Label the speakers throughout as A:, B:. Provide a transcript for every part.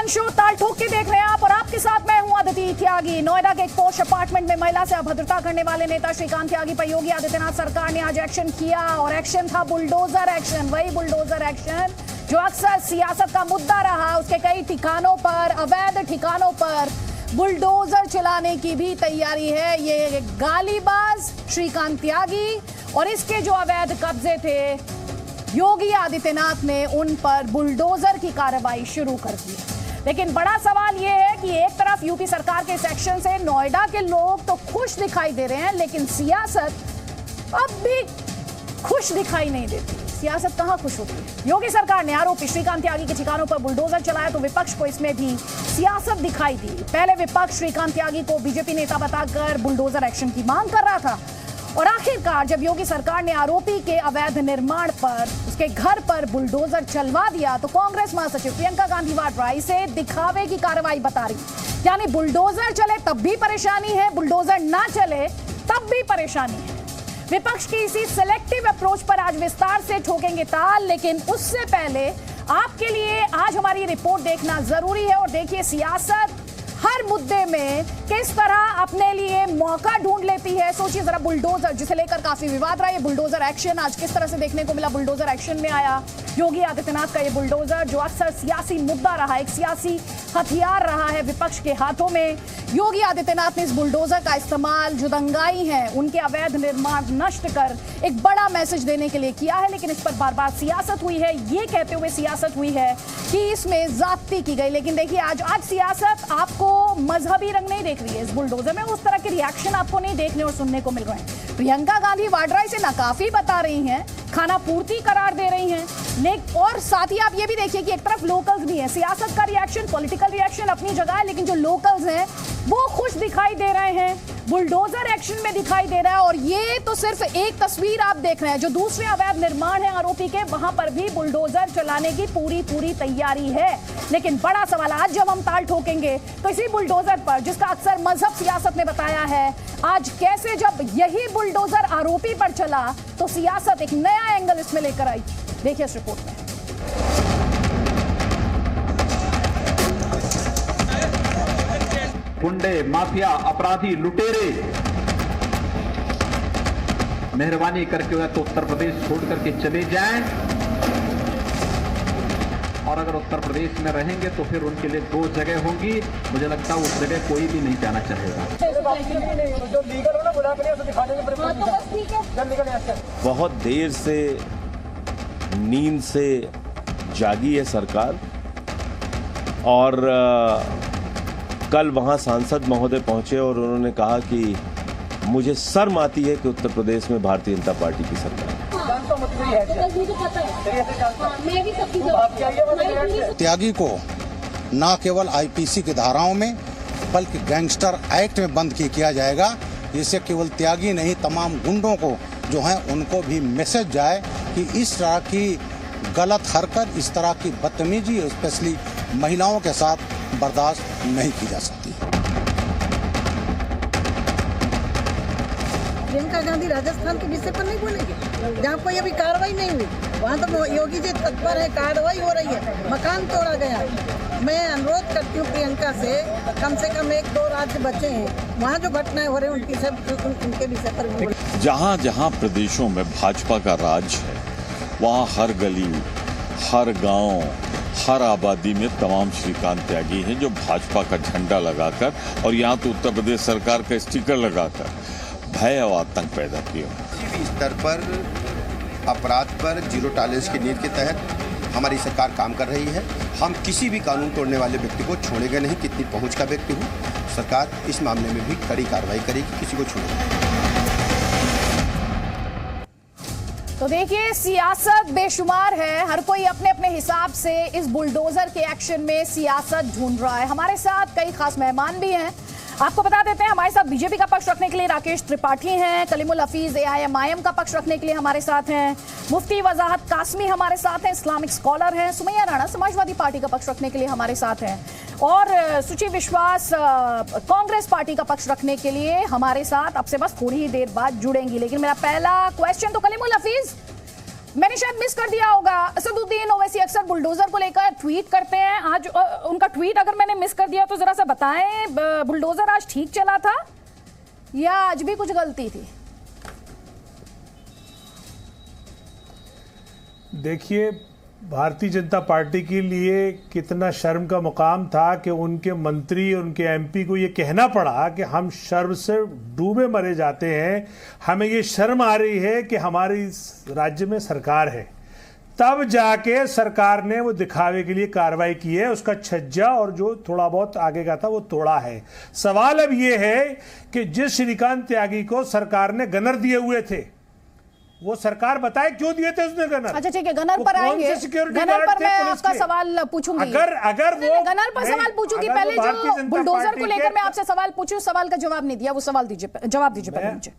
A: खबरन show ताल ठोक के देख रहे हैं आप और आपके साथ मैं हूं अदिति त्यागी। नोएडा के एक पोश अपार्टमेंट में महिला से अभद्रता करने वाले नेता श्रीकांत त्यागी पर योगी आदित्यनाथ सरकार ने आज एक्शन किया और एक्शन था बुलडोजर एक्शन। वही बुलडोजर एक्शन जो अक्सर सियासत का मुद्दा रहा। उसके कई ठिकानों पर, अवैध ठिकानों पर बुलडोजर चलाने की भी तैयारी है ये गालीबाज श्रीकांत त्यागी। और इसके जो अवैध कब्जे थे योगी आदित्यनाथ ने उन पर बुलडोजर की कार्रवाई शुरू कर दी। लेकिन बड़ा सवाल यह है कि एक तरफ यूपी सरकार के इस एक्शन से नोएडा के लोग तो खुश दिखाई दे रहे हैं, लेकिन सियासत अब भी खुश दिखाई नहीं देती। सियासत कहां खुश होती है? योगी सरकार ने आरोपी श्रीकांत त्यागी के ठिकानों पर बुलडोजर चलाया तो विपक्ष को इसमें भी सियासत दिखाई दी। पहले विपक्ष श्रीकांत त्यागी को बीजेपी नेता बताकर बुलडोजर एक्शन की मांग कर रहा था और आखिरकार जब योगी सरकार ने आरोपी के अवैध निर्माण पर, उसके घर पर बुलडोजर चलवा दिया तो कांग्रेस महासचिव प्रियंका गांधी वाड्रा इसे दिखावे की कार्रवाई बता रही। यानी बुलडोजर चले तब भी परेशानी है, बुलडोजर ना चले तब भी परेशानी है। विपक्ष की इसी सिलेक्टिव अप्रोच पर आज विस्तार से ठोकेंगे ताल, लेकिन उससे पहले आपके लिए आज हमारी रिपोर्ट देखना जरूरी है। और देखिए सियासत हर मुद्दे में किस तरह अपने लिए मौका ढूंढ लेती है। सोचिए जरा बुलडोजर जिसे लेकर काफी विवाद रहा, ये बुलडोजर एक्शन आज किस तरह से देखने को मिला। बुलडोजर एक्शन में आया योगी आदित्यनाथ का ये बुलडोजर जो अक्सर सियासी मुद्दा रहा, एक सियासी हथियार रहा है विपक्ष के हाथों में। योगी आदित्यनाथ ने इस बुलडोजर का इस्तेमाल जो दंगाई हैं उनके अवैध निर्माण नष्ट कर एक बड़ा मैसेज देने के लिए किया है। लेकिन इस पर बार बार सियासत हुई है, ये कहते हुए सियासत हुई है कि इसमें जाती की गई। लेकिन देखिए आज सियासत आपको मजहबी रंग नहीं देख रही है। इस बुलडोजर में उस तरह के रिएक्शन आपको नहीं देखने और सुनने को मिल रहे हैं। प्रियंका गांधी वाड्रा इसे नाकाफी बता रही हैं, खाना पूर्ति करार दे रही हैं। लेकिन और साथ ही आप ये भी देखिए कि एक तरफ लोकल्स भी हैं। सियासत का रिएक्शन, पॉलिटिकल रिएक्शन अपनी जगह है, लेकिन जो लोकल्स हैं वो खुश दिखाई दे रहे हैं, बुलडोजर एक्शन में दिखाई दे रहा है। और ये तो सिर्फ एक तस्वीर आप देख रहे हैं, जो दूसरे अवैध निर्माण है आरोपी के वहां पर भी बुलडोजर चलाने की पूरी तैयारी है। लेकिन बड़ा सवाल आज जब हम ताल ठोकेंगे तो इसी बुलडोजर पर, जिसका अक्सर मजहब सियासत ने बताया है, आज कैसे जब यही बुलडोजर आरोपी पर चला तो सियासत एक नया एंगल इसमें लेकर आई। देखिए इस रिपोर्ट में।
B: गुंडे, माफिया, अपराधी, लुटेरे मेहरबानी करके या तो उत्तर प्रदेश छोड़ करके चले जाएं, और अगर उत्तर प्रदेश में रहेंगे तो फिर उनके लिए दो जगह होंगी। मुझे लगता है उस जगह कोई भी नहीं जाना चाहेगा।
C: बहुत देर से नींद से जागी है सरकार और कल वहां सांसद महोदय पहुंचे और उन्होंने कहा कि मुझे शर्म आती है कि उत्तर प्रदेश में भारतीय जनता पार्टी की सरकार।
D: त्यागी को न केवल आईपीसी की धाराओं में बल्कि गैंगस्टर एक्ट में बंद किया जाएगा, जिससे केवल त्यागी नहीं तमाम गुंडों को जो है उनको भी मैसेज जाए कि इस तरह की गलत हरकत, इस तरह की बदतमीजी स्पेशली महिलाओं के साथ बर्दाश्त नहीं की जा सकती।
E: प्रियंका गांधी राजस्थान के विषय पर नहीं बोलेंगे जहाँ कोई अभी कार्रवाई नहीं हुई, वहाँ तो योगी जी तत्पर है, कार्रवाई हो रही है, मकान तोड़ा गया है। मैं अनुरोध करती हूँ प्रियंका से कम 1-2 राज्य बचे हैं, वहाँ जो घटनाएं हो रही हैं उनके विषय पर बोले।
F: जहाँ जहाँ प्रदेशों में भाजपा का राज है वहाँ हर गली, हर गांव, हर आबादी में तमाम श्रीकांत त्यागी हैं जो भाजपा का झंडा लगाकर और यहाँ तो उत्तर प्रदेश सरकार का स्टिकर लगाकर भय और आतंक पैदा किया।
G: किसी भी स्तर पर अपराध पर जीरो टॉलरेंस की नीति के तहत हमारी सरकार काम कर रही है। हम किसी भी कानून तोड़ने वाले व्यक्ति को छोड़ेंगे नहीं, कितनी पहुंच का व्यक्ति हो। सरकार इस मामले में भी कड़ी कार्रवाई करेगी, किसी को छोड़ेगी।
A: तो देखिए सियासत बेशुमार है, हर कोई अपने अपने हिसाब से इस बुलडोजर के एक्शन में सियासत ढूंढ रहा है। हमारे साथ कई खास मेहमान भी हैं। आपको बता देते हैं हमारे साथ बीजेपी का पक्ष रखने के लिए राकेश त्रिपाठी हैं, कलीमुल हफीज एआईएमआईएम का पक्ष रखने के लिए हमारे साथ हैं, मुफ्ती वजाहत कासमी हमारे साथ हैं, इस्लामिक स्कॉलर हैं, सुमैया राणा समाजवादी पार्टी का पक्ष रखने के लिए हमारे साथ हैं, और सुचि विश्वास कांग्रेस पार्टी का पक्ष रखने के लिए हमारे साथ अब से बस थोड़ी ही देर बाद जुड़ेंगी। लेकिन मेरा पहला क्वेश्चन तो कलीमुल हफीज, मैंने शायद मिस कर दिया होगा। असदुद्दीन ओवैसी अक्सर बुलडोजर को लेकर ट्वीट करते हैं, आज उनका ट्वीट अगर मैंने मिस कर दिया तो जरा सा बताएं, बुलडोजर आज ठीक चला था या आज भी कुछ गलती थी?
H: देखिए, भारतीय जनता पार्टी के लिए कितना शर्म का मुकाम था कि उनके मंत्री, उनके एमपी को ये कहना पड़ा कि हम शर्म से डूबे मरे जाते हैं, हमें ये शर्म आ रही है कि हमारी राज्य में सरकार है। तब जाके सरकार ने वो दिखावे के लिए कार्रवाई की है, उसका छज्जा और जो थोड़ा बहुत आगे का था वो तोड़ा है। सवाल अब ये है कि जिस श्रीकांत त्यागी को सरकार ने गनर दिए हुए थे, वो सरकार बताए क्यों दिए थे उसने गनर।
A: अच्छा ठीक है, गनर पर आएंगे, गनर पर मैं आपका सवाल पूछूंगी।
H: अगर वो
A: गनर पर सवाल पूछूंगी, पहले जो बुलडोजर को लेकर मैं आपसे सवाल पूछूं, सवाल का जवाब नहीं दिया, वो सवाल दीजिए, जवाब दीजिए पहले मुझे।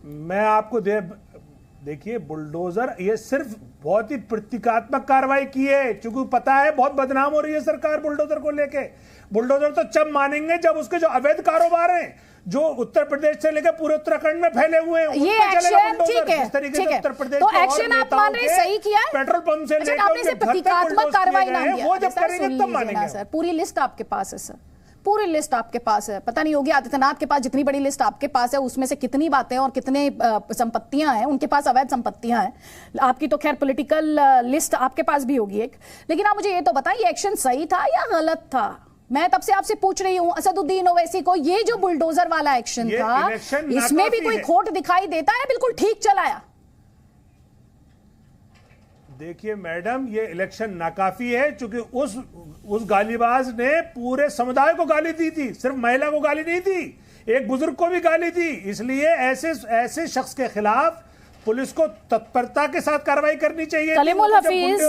H: मैं आपको देखिए, बुलडोजर ये सिर्फ बहुत ही प्रतीकात्मक कार्रवाई की है, क्योंकि पता है बहुत बदनाम हो रही है सरकार बुलडोजर को लेके। बुलडोजर तो जब मानेंगे जब उसके जो अवैध कारोबार हैं, जो उत्तर प्रदेश से लेकर पूरे उत्तराखंड में फैले हुए हैं,
A: ये एक्शन ठीक है, उत्तर प्रदेश तो एक्शन आप मान रहे सही किया है,
H: पेट्रोल पंप से लेकर
A: आपने से प्रतीकात्मक कार्रवाई नाम दिया,
H: वो जब करेंगे तब मानेंगे।
A: सर पूरी लिस्ट आपके पास है, सर पूरी लिस्ट आपके पास है, पता नहीं योगी आदित्यनाथ के पास जितनी बड़ी लिस्ट आपके पास है उसमें से कितनी बातें और कितने संपत्तियां हैं, उनके पास अवैध संपत्तियां हैं। आपकी तो खैर पॉलिटिकल लिस्ट आपके पास भी होगी एक, लेकिन आप मुझे ये तो बताइए एक्शन सही था या गलत था? मैं तब से आपसे पूछ रही हूं असदुद्दीन ओवैसी को, ये जो बुलडोजर वाला एक्शन था इसमें भी कोई खोट दिखाई देता है? बिल्कुल ठीक चलाया?
H: देखिए मैडम, ये इलेक्शन नाकाफी है, क्योंकि उस गालीबाज ने पूरे समुदाय को गाली दी थी, सिर्फ महिला को गाली नहीं दी, एक बुजुर्ग को भी गाली दी। इसलिए ऐसे शख्स के खिलाफ पुलिस को तत्परता के साथ कार्रवाई करनी चाहिए।
A: कलीमुल हफीज,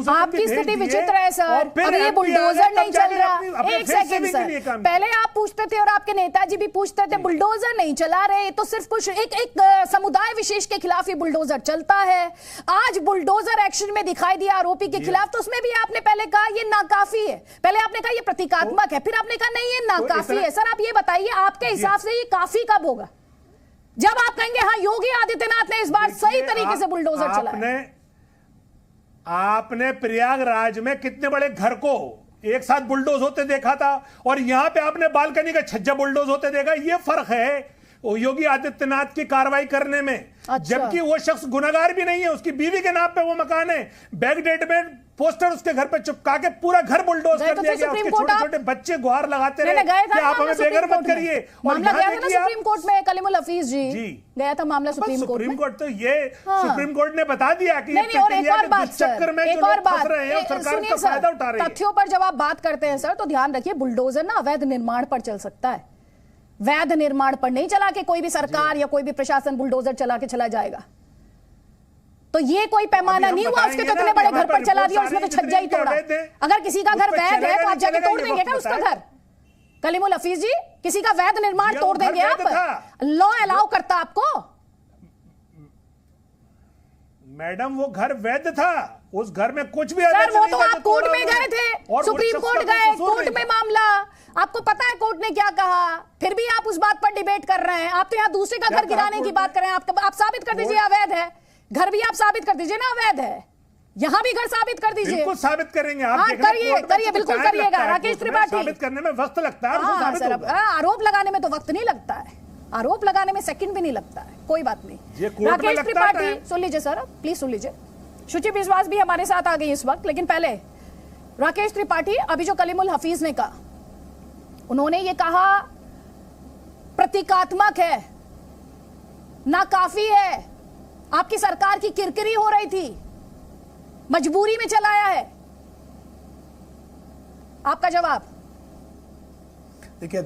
A: आपकी स्थिति विचित्र है सर, और ये बुलडोजर नहीं चल रहा। एक सेकंड सर, पहले आप पूछते थे और आपके नेताजी भी पूछते थे बुलडोजर नहीं चला रहे, तो सिर्फ कुछ एक समुदाय विशेष के खिलाफ ही बुलडोजर चलता है। आज बुलडोजर एक्शन में दिखाई दिया आरोपी के खिलाफ, तो उसमें भी आपने पहले कहा ये नाकाफी है, पहले आपने कहा ये प्रतीकात्मक है, फिर आपने कहा नहीं ये नाकाफी है। सर आप ये बताइए आपके हिसाब से ये काफी कब होगा, जब आप कहेंगे हाँ योगी आदित्यनाथ ने इस बार सही तरीके से बुलडोजर चलाया?
H: आपने प्रयागराज में कितने बड़े घर को एक साथ बुलडोज होते देखा था, और यहां पे आपने बालकनी का छज्जा बुलडोज होते देखा। ये फर्क है योगी आदित्यनाथ की कार्रवाई करने में। अच्छा। जबकि वो शख्स गुनहगार भी नहीं है, उसकी बीवी के नाम पे वो मकान है, बैकडेट में पोस्टर उसके घर पे चिपका के पूरा घर बुलडोज कर दिया गया। उसके छोटे-छोटे बच्चे गुहार लगाते रहे कि आप हमें बेघर मत करिए।
A: मामला गया था ना सुप्रीम कोर्ट में, कलीमुल हफीज जी गया था मामला सुप्रीम कोर्ट में।
H: तो ये सुप्रीम कोर्ट ने बता दिया कि
A: और एक और बात
H: चक्कर में
A: एक और बात
H: सरकार का फायदा उठा रही है।
A: तथ्यों पर जब आप बात करते हैं सर, तो ध्यान रखिए बुलडोजर ना अवैध निर्माण पर चल सकता है, वैध निर्माण पर नहीं चला के कोई भी सरकार या कोई भी प्रशासन बुलडोजर चला के चला जाएगा। तो ये कोई पैमाना नहीं हुआ उसके तो इतने बड़े घर पर चला दिया, उसमें तो छज्जा ही तोड़ा। अगर किसी का घर वैध है तो आप जाके तोड़ देंगे क्या उसका घर? कलीमुल हफीज जी, किसी का वैध निर्माण तोड़ देंगे आप? लॉ अलाउ करता आपको?
H: मैडम वो घर वैध था, उस घर में कुछ भी
A: सर वो तो आप कोर्ट में गए थे, सुप्रीम कोर्ट गए, कोर्ट में मामला, आपको पता है कोर्ट ने क्या कहा, फिर भी आप उस बात पर डिबेट कर रहे हैं। आप तो यहाँ दूसरे का घर गिराने की बात कर रहे हैं। आप साबित कर दीजिए अवैध है, घर भी आप साबित कर दीजिए ना अवैध है, यहाँ भी घर साबित कर दीजिए।
H: बिल्कुल साबित करेंगे आप।
A: हाँ करिए बिल्कुल करिएगा। राकेश त्रिपाठी,
H: साबित करने में वक्त लगता है,
A: आरोप लगाने में तो वक्त नहीं लगता है, आरोप लगाने में सेकंड भी नहीं लगता है, कोई बात नहीं। राकेश त्रिपाठी सुन लीजिए सर, प्लीज सुन लीजिए। शुचि विश्वास भी हमारे साथ आ गई इस वक्त, लेकिन पहले राकेश त्रिपाठी, अभी जो कलीमुल हफीज ने कहा, उन्होंने ये कहा प्रतीकात्मक है, नाकाफी है, आपकी सरकार की किरकिरी हो रही थी, मजबूरी में चलाया है, आपका जवाब?
I: देखिए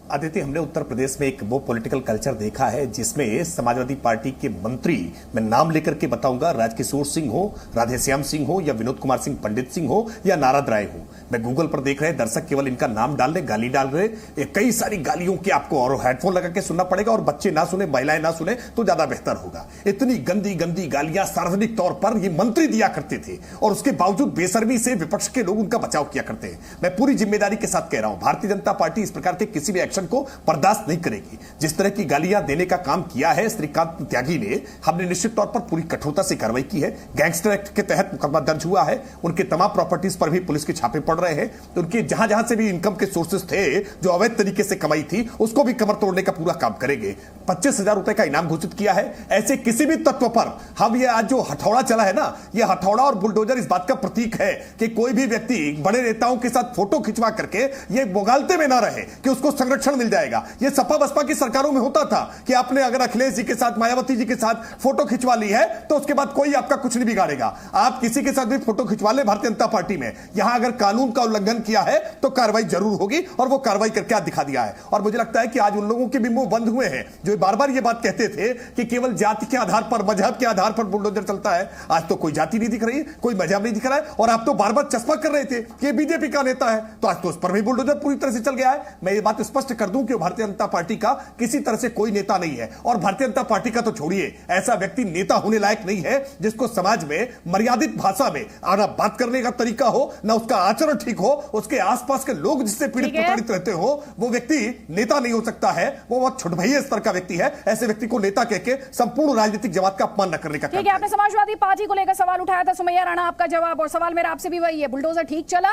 I: आदित्य, हमने उत्तर प्रदेश में एक वो पॉलिटिकल कल्चर देखा है जिसमें समाजवादी पार्टी के मंत्री, मैं नाम लेकर के बताऊंगा, राजकिशोर सिंह हो, राधेश्याम सिंह हो, या विनोद कुमार सिंह पंडित सिंह हो, या नारद राय हो, मैं गूगल पर देख रहे हैं, दर्शक केवल इनका नाम डाल रहे, गाली डाल रहे, कई सारी गालियों के आपको और हेडफोन लगा के सुनना पड़ेगा, और बच्चे ना सुने, महिलाएं ना सुने तो ज्यादा बेहतर होगा। इतनी गंदी गंदी गालियां सार्वजनिक तौर पर ये मंत्री दिया करते थे, और उसके बावजूद बेशर्मी से विपक्ष के लोग उनका बचाव किया करते हैं। मैं पूरी जिम्मेदारी के साथ कह रहा हूं, भारतीय जनता पार्टी इस प्रकार के किसी भी एक्शन को बर्दाश्त नहीं करेगी। जिस तरह की गालियां देने का काम किया है श्रीकांत त्यागी ने, हमने निश्चित तौर पर पूरी कठोरता से कार्रवाई की है। गैंगस्टर एक्ट के तहत मुकदमा दर्ज हुआ है, उनके तमाम प्रॉपर्टीज पर भी पुलिस के छापे पड़ रहे हैं। तो उनके जहां जहां से भी इनकम के सोर्सेस थे, जो अवैध तरीके से कमाई थी, उसको भी कमर तोड़ने का पूरा काम करेंगे। 25,000 रुपए का इनाम घोषित किया है। ऐसे किसी भी तत्व पर हम ये आज जो हथौड़ा चला है ना, ये हथौड़ा और बुलडोजर इस बात का प्रतीक है कि कोई भी व्यक्ति बड़े नेताओं के साथ फोटो खिंचवा करके ये बोगालते में ना रहे कि उसको संरक्षण मिल जाएगा। ये सपा बसपा की सरकारों में होता था कि आपने अगर अखिलेश जी के साथ, मायावती जी के साथ फोटो खिंचवा ली है तो उसके बाद कोई आपका कुछ नहीं बिगाड़ेगा। आप किसी के साथ भी फोटो खिंचवा ले भारतीय जनता पार्टी में, यहां अगर कानून का उल्लंघन किया है तो कार्रवाई जरूर होगी, और वो कार्रवाई करके आज दिखा दिया है। और मुझे लगता है कि आज उन लोगों के भी मुंह बंद हुए हैं जो बार बार ये बात कहते थे कि केवल जाति के आधार पर, मजहब के आधार पर बुलडोजर चलता है। आज तो कोई जाति नहीं दिख रही, कोई मजहब नहीं दिख रहा है, और आप तो बार बार चस्पा कर रहे थे कि बीजेपी का नेता है, तो आज तो उस पर भी बुलडोजर पूरी तरह से चल गया है। मैं ये बात स्पष्ट कर दूं कि भारतीय जनता पार्टी का किसी तरह से कोई नेता नहीं है, और भारतीय जनता पार्टी का तो छोड़िए, ऐसा व्यक्ति नेता होने लायक नहीं है जिसको समाज में मर्यादित भाषा में आना बात करने का तरीका हो, ना उसका आचरण ठीक हो, उसके आसपास के लोग जिससे पीड़ित प्रताड़ित रहते हो, वो व्यक्ति नेता नहीं हो सकता है। वो बहुत छुटभैये स्तर का व्यक्ति है। ऐसे व्यक्ति को नेता कहकर संपूर्ण राजनीतिक जमात का अपमान न करने का।
A: ठीक है, आपने समाजवादी पार्टी को लेकर सवाल उठाया था सुमैया राणा, आपका जवाब, और सवाल मेरा आपसे भी वही है, बुलडोजर ठीक चला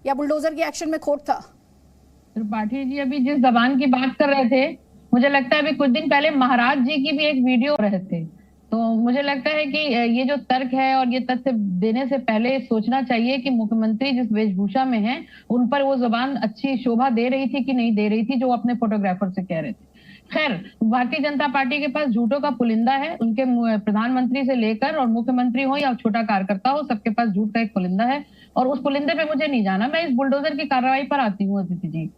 A: या बुलडोजर की एक्शन में खोट था?
J: त्रिपाठी जी अभी जिस जबान की बात कर रहे थे, मुझे लगता है अभी कुछ दिन पहले महाराज जी की भी एक वीडियो रहे थे, तो मुझे लगता है कि ये जो तर्क है और ये तथ्य देने से पहले सोचना चाहिए कि मुख्यमंत्री जिस वेशभूषा में हैं, उन पर वो जुबान अच्छी शोभा दे रही थी कि नहीं दे रही थी, जो अपने फोटोग्राफर से कह रहे थे। खैर, भारतीय जनता पार्टी के पास झूठों का पुलिंदा है, उनके प्रधानमंत्री से लेकर और मुख्यमंत्री हो या छोटा कार्यकर्ता हो, सबके पास झूठ का एक पुलिंदा है, और उस पुलिंदे पे मुझे नहीं जाना। मैं इस बुलडोजर की कार्रवाई पर आती हूँ अदिति जी।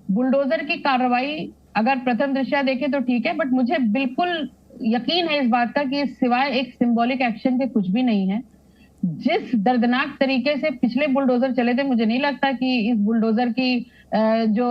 J: बुलडोजर की कार्रवाई अगर प्रथम दृष्टया देखे तो ठीक है, बट मुझे बिल्कुल यकीन है इस बात का कि सिवाय एक सिंबॉलिक एक्शन के कुछ भी नहीं है। जिस दर्दनाक तरीके से पिछले बुलडोजर चले थे, मुझे नहीं लगता कि इस बुलडोजर की जो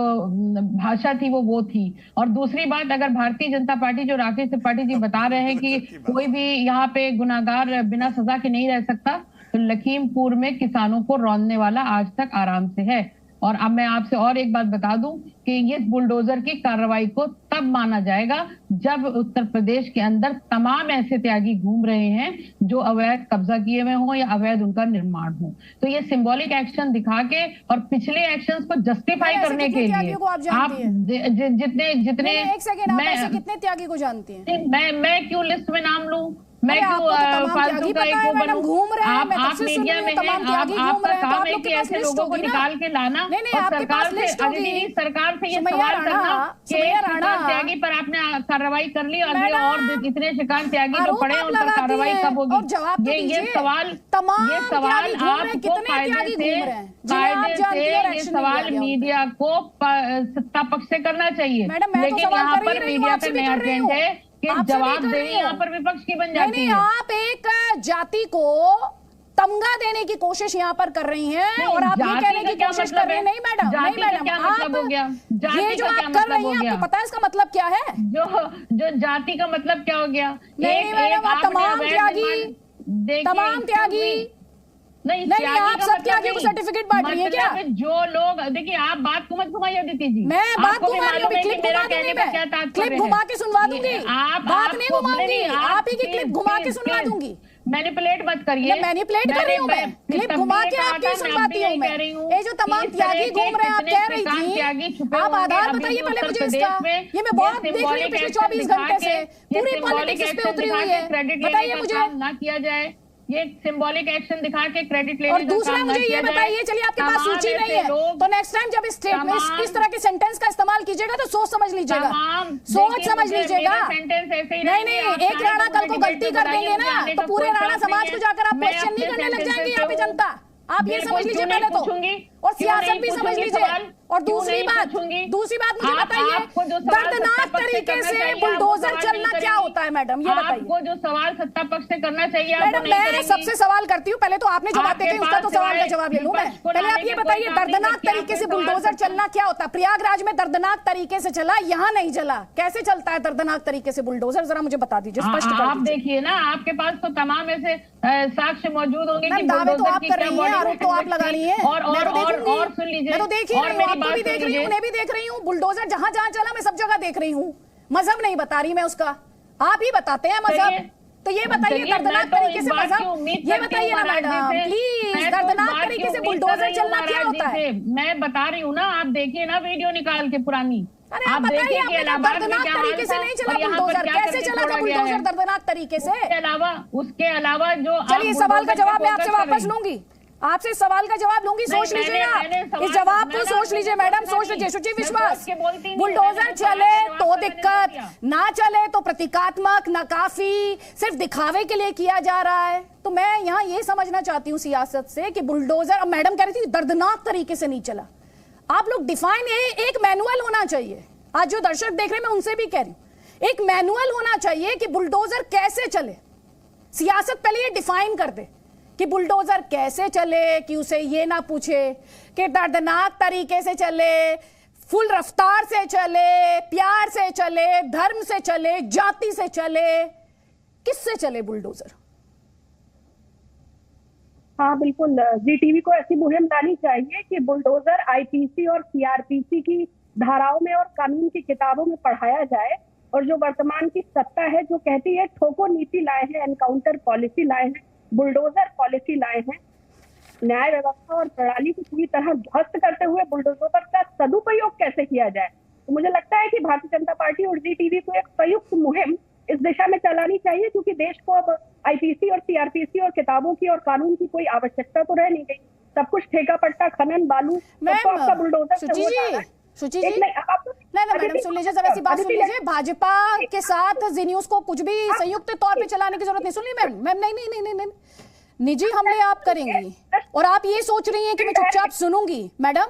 J: भाषा थी वो थी। और दूसरी बात, अगर भारतीय जनता पार्टी, जो राकेश त्रिपाठी जी बता रहे हैं कि कोई भी यहाँ पे गुनाहगार बिना सजा के नहीं रह सकता, तो लखीमपुर में किसानों को रौंदने वाला आज तक आराम से है। और अब मैं आपसे और एक बात बता दूं कि इस बुलडोजर की कार्रवाई को तब माना जाएगा जब उत्तर प्रदेश के अंदर तमाम ऐसे त्यागी घूम रहे हैं जो अवैध कब्जा किए हुए हों या अवैध उनका निर्माण हो। तो ये सिंबॉलिक एक्शन दिखा के और पिछले एक्शंस को जस्टिफाई करने के लिए आप जितने
A: एक सेकंड, आप ऐसे कितने त्यागी को जानती हैं?
J: मैं क्यों लिस्ट में नाम लूं? मैं क्यों फालतू का एक बनूं? आप मीडिया में हैं, आपका काम है कि ऐसे लोगों को निकाल के लाना और सरकार से ये सवाल करना कि श्रीकांत त्यागी पर आपने कार्रवाई कर ली और इतने श्रीकांत त्यागी जो पड़े उन पर कार्रवाई कब होगी? ये सवाल आपको कायदे से ये सवाल मीडिया को सत्ता पक्ष से करना चाहिए, लेकिन यहाँ पर मीडिया का नया ट्रेंड है कि जवाब देनी यहाँ पर विपक्ष की बन जाती है।
A: आप एक जाति को तमगा देने की कोशिश यहाँ पर कर रही हैं और आप ये कहने की कोशिश कर रही हैं। नहीं मैडम, नहीं मैडम, क्या मतलब हो गया? ये जो आप कर रही हैं, आपको पता है इसका मतलब क्या है?
J: जो जाति का मतलब क्या हो गया?
A: नहीं मैडम, तमाम त्यागी नहीं, आप सब त्यागी को सर्टिफिकेट बांट रही हैं क्या?
J: जो लोग, देखिए आप बात को मत घुमाइए अदिति जी,
A: मैं बात घुमा रही हूँ, क्लिप घुमा दूंगी, मैं क्लिप घुमा के सुनवा दूंगी, बात नहीं घुमाऊंगी, आप ही की क्लिप घुमा के सुनवा दूंगी।
J: मैनिपुलेट मत करिए।
A: मैनिपुलेट कर रही हूँ मैं, क्लिप घुमा के आपकी सुनवाती हूँ मैं। ये जो तमाम त्यागी घूम रहे हैं, आप कह रही थी, आप आधार बताइए पहले मुझे इसका। ये मैं बहुत देख रही हूँ पिछले 24 घंटे से, पूरी पॉलिटिक्स इस पे उतरी हुई है, बताइए मुझे।
J: ना किया जाए, ये सिंबॉलिक एक्शन दिखा के क्रेडिट लेने
A: और दूसरा मुझे ये बताइए, चलिए आपके पास सूची नहीं है तो नेक्स्ट टाइम जब स्टेटमेंट इस तरह के सेंटेंस का इस्तेमाल कीजिएगा तो सोच समझ लीजिएगा, सोच समझ लीजिएगा। नहीं, एक राणा कल को गलती कर देंगे ना तो पूरे राणा समाज को जाकर आप क्वेश्चन नहीं करने लग जाएंगे यहाँ पे जनता। आप ये समझ लीजिए पहले तो, और सियासत भी समझ लीजिए। और दूसरी बात मुझे बताइए, दर्दनाक तरीके से बुलडोजर चलना क्या होता है मैडम, ये बताइए।
J: आपको जो सवाल सत्ता पक्ष से करना चाहिए
A: मैडम, मैं सबसे सवाल करती हूँ, पहले तो आपने जो बातें कही उसका तो सवाल का जवाब ले लूं मैं। पहले आप ये बताइए, दर्दनाक तरीके से बुलडोजर चलना क्या होता है? प्रयागराज में दर्दनाक तरीके से चला, यहाँ नहीं चला, कैसे चलता है दर्दनाक तरीके से बुलडोजर? जरा मुझे बता दीजिए, स्पष्ट कर।
J: आप देखिए ना, आपके पास तो तमाम ऐसे साक्ष्य मौजूद होंगे कि
A: दावे तो आप कर रही हैं, आरोप तो आप लगा रही हैं,
J: और सुन लीजिए,
A: मैं तो देख ही रही हूं, आप आपको भी देख रही हूँ, उन्हें भी देख रही हूँ। बुलडोजर जहां जहां चला मैं सब जगह देख रही हूँ। मजहब नहीं बता रही मैं उसका, आप ही बताते हैं मजहब। तो ये बताइए दर्दनाक तरीके से मजहब, ये बताइए ना मैडम प्लीज, दर्दनाक तरीके से बुलडोजर चलना क्या होता है?
J: मैं बता रही हूँ ना, आप देखिए ना वीडियो निकाल के पुरानी।
A: अरे आप बताइए, आपने दर्दनाक तरीके से नहीं चला बुलडोजर, कैसे चला था बुलडोजर दर्दनाक तरीके से?
J: उसके अलावा जो,
A: चलिए सवाल का जवाब मैं आपसे वापस लूंगी, आपसे सवाल का जवाब लूंगी, सोच लीजिए आप इस जवाब को, सोच लीजिए मैडम, सोच लीजिए। सुची विश्वास, बुलडोजर चले तो दिक्कत, ना चले तो प्रतीकात्मक, नाकाफी, सिर्फ दिखावे के लिए किया जा रहा है। तो मैं यहाँ ये समझना चाहती हूँ सियासत से कि बुलडोजर, अब मैडम कह रही थी दर्दनाक तरीके से नहीं चला, आप लोग डिफाइन, एक मैनुअल होना चाहिए। आज जो दर्शक देख रहे हैं मैं उनसे भी कह रही हूं, एक मैनुअल होना चाहिए कि बुलडोजर कैसे चले। सियासत पहले ये डिफाइन कर दे कि बुलडोजर कैसे चले, कि उसे ये ना पूछे कि दर्दनाक तरीके से चले, फुल रफ्तार से चले, प्यार से चले, धर्म से चले, जाति से चले, किससे चले बुलडोजर?
K: हाँ बिल्कुल, जी टीवी को ऐसी मुहिम लानी चाहिए कि बुलडोजर आईपीसी और सीआरपीसी की धाराओं में और कानून की किताबों में पढ़ाया जाए, और जो वर्तमान की सत्ता है जो कहती है ठोको नीति लाए हैं, एनकाउंटर पॉलिसी लाए हैं, बुलडोजर पॉलिसी लाए हैं, न्याय व्यवस्था और प्रणाली को पूरी तरह ध्वस्त करते हुए बुलडोजर का सदुपयोग कैसे किया जाए। तो मुझे लगता है कि भारतीय जनता पार्टी और जी टीवी को एक संयुक्त मुहिम इस दिशा में चलानी चाहिए, क्योंकि देश को अब आईपीसी और सीआरपीसी और किताबों की और कानून की कोई आवश्यकता तो रह नहीं गई। सब कुछ ठेका पट्टा, खनन, बालू, आपका बुलडोजर से हो रहा है।
A: सुची जी, नहीं मैडम सुन लीजिए, जरा ऐसी बात सुन लीजिए, भाजपा के साथ जी न्यूज को कुछ भी संयुक्त तौर पे चलाने की जरूरत नहीं। सुन ली मैम, नहीं, निजी हमले आप करेंगी और आप ये सोच रही हैं कि मैं चुपचाप सुनूंगी। Madam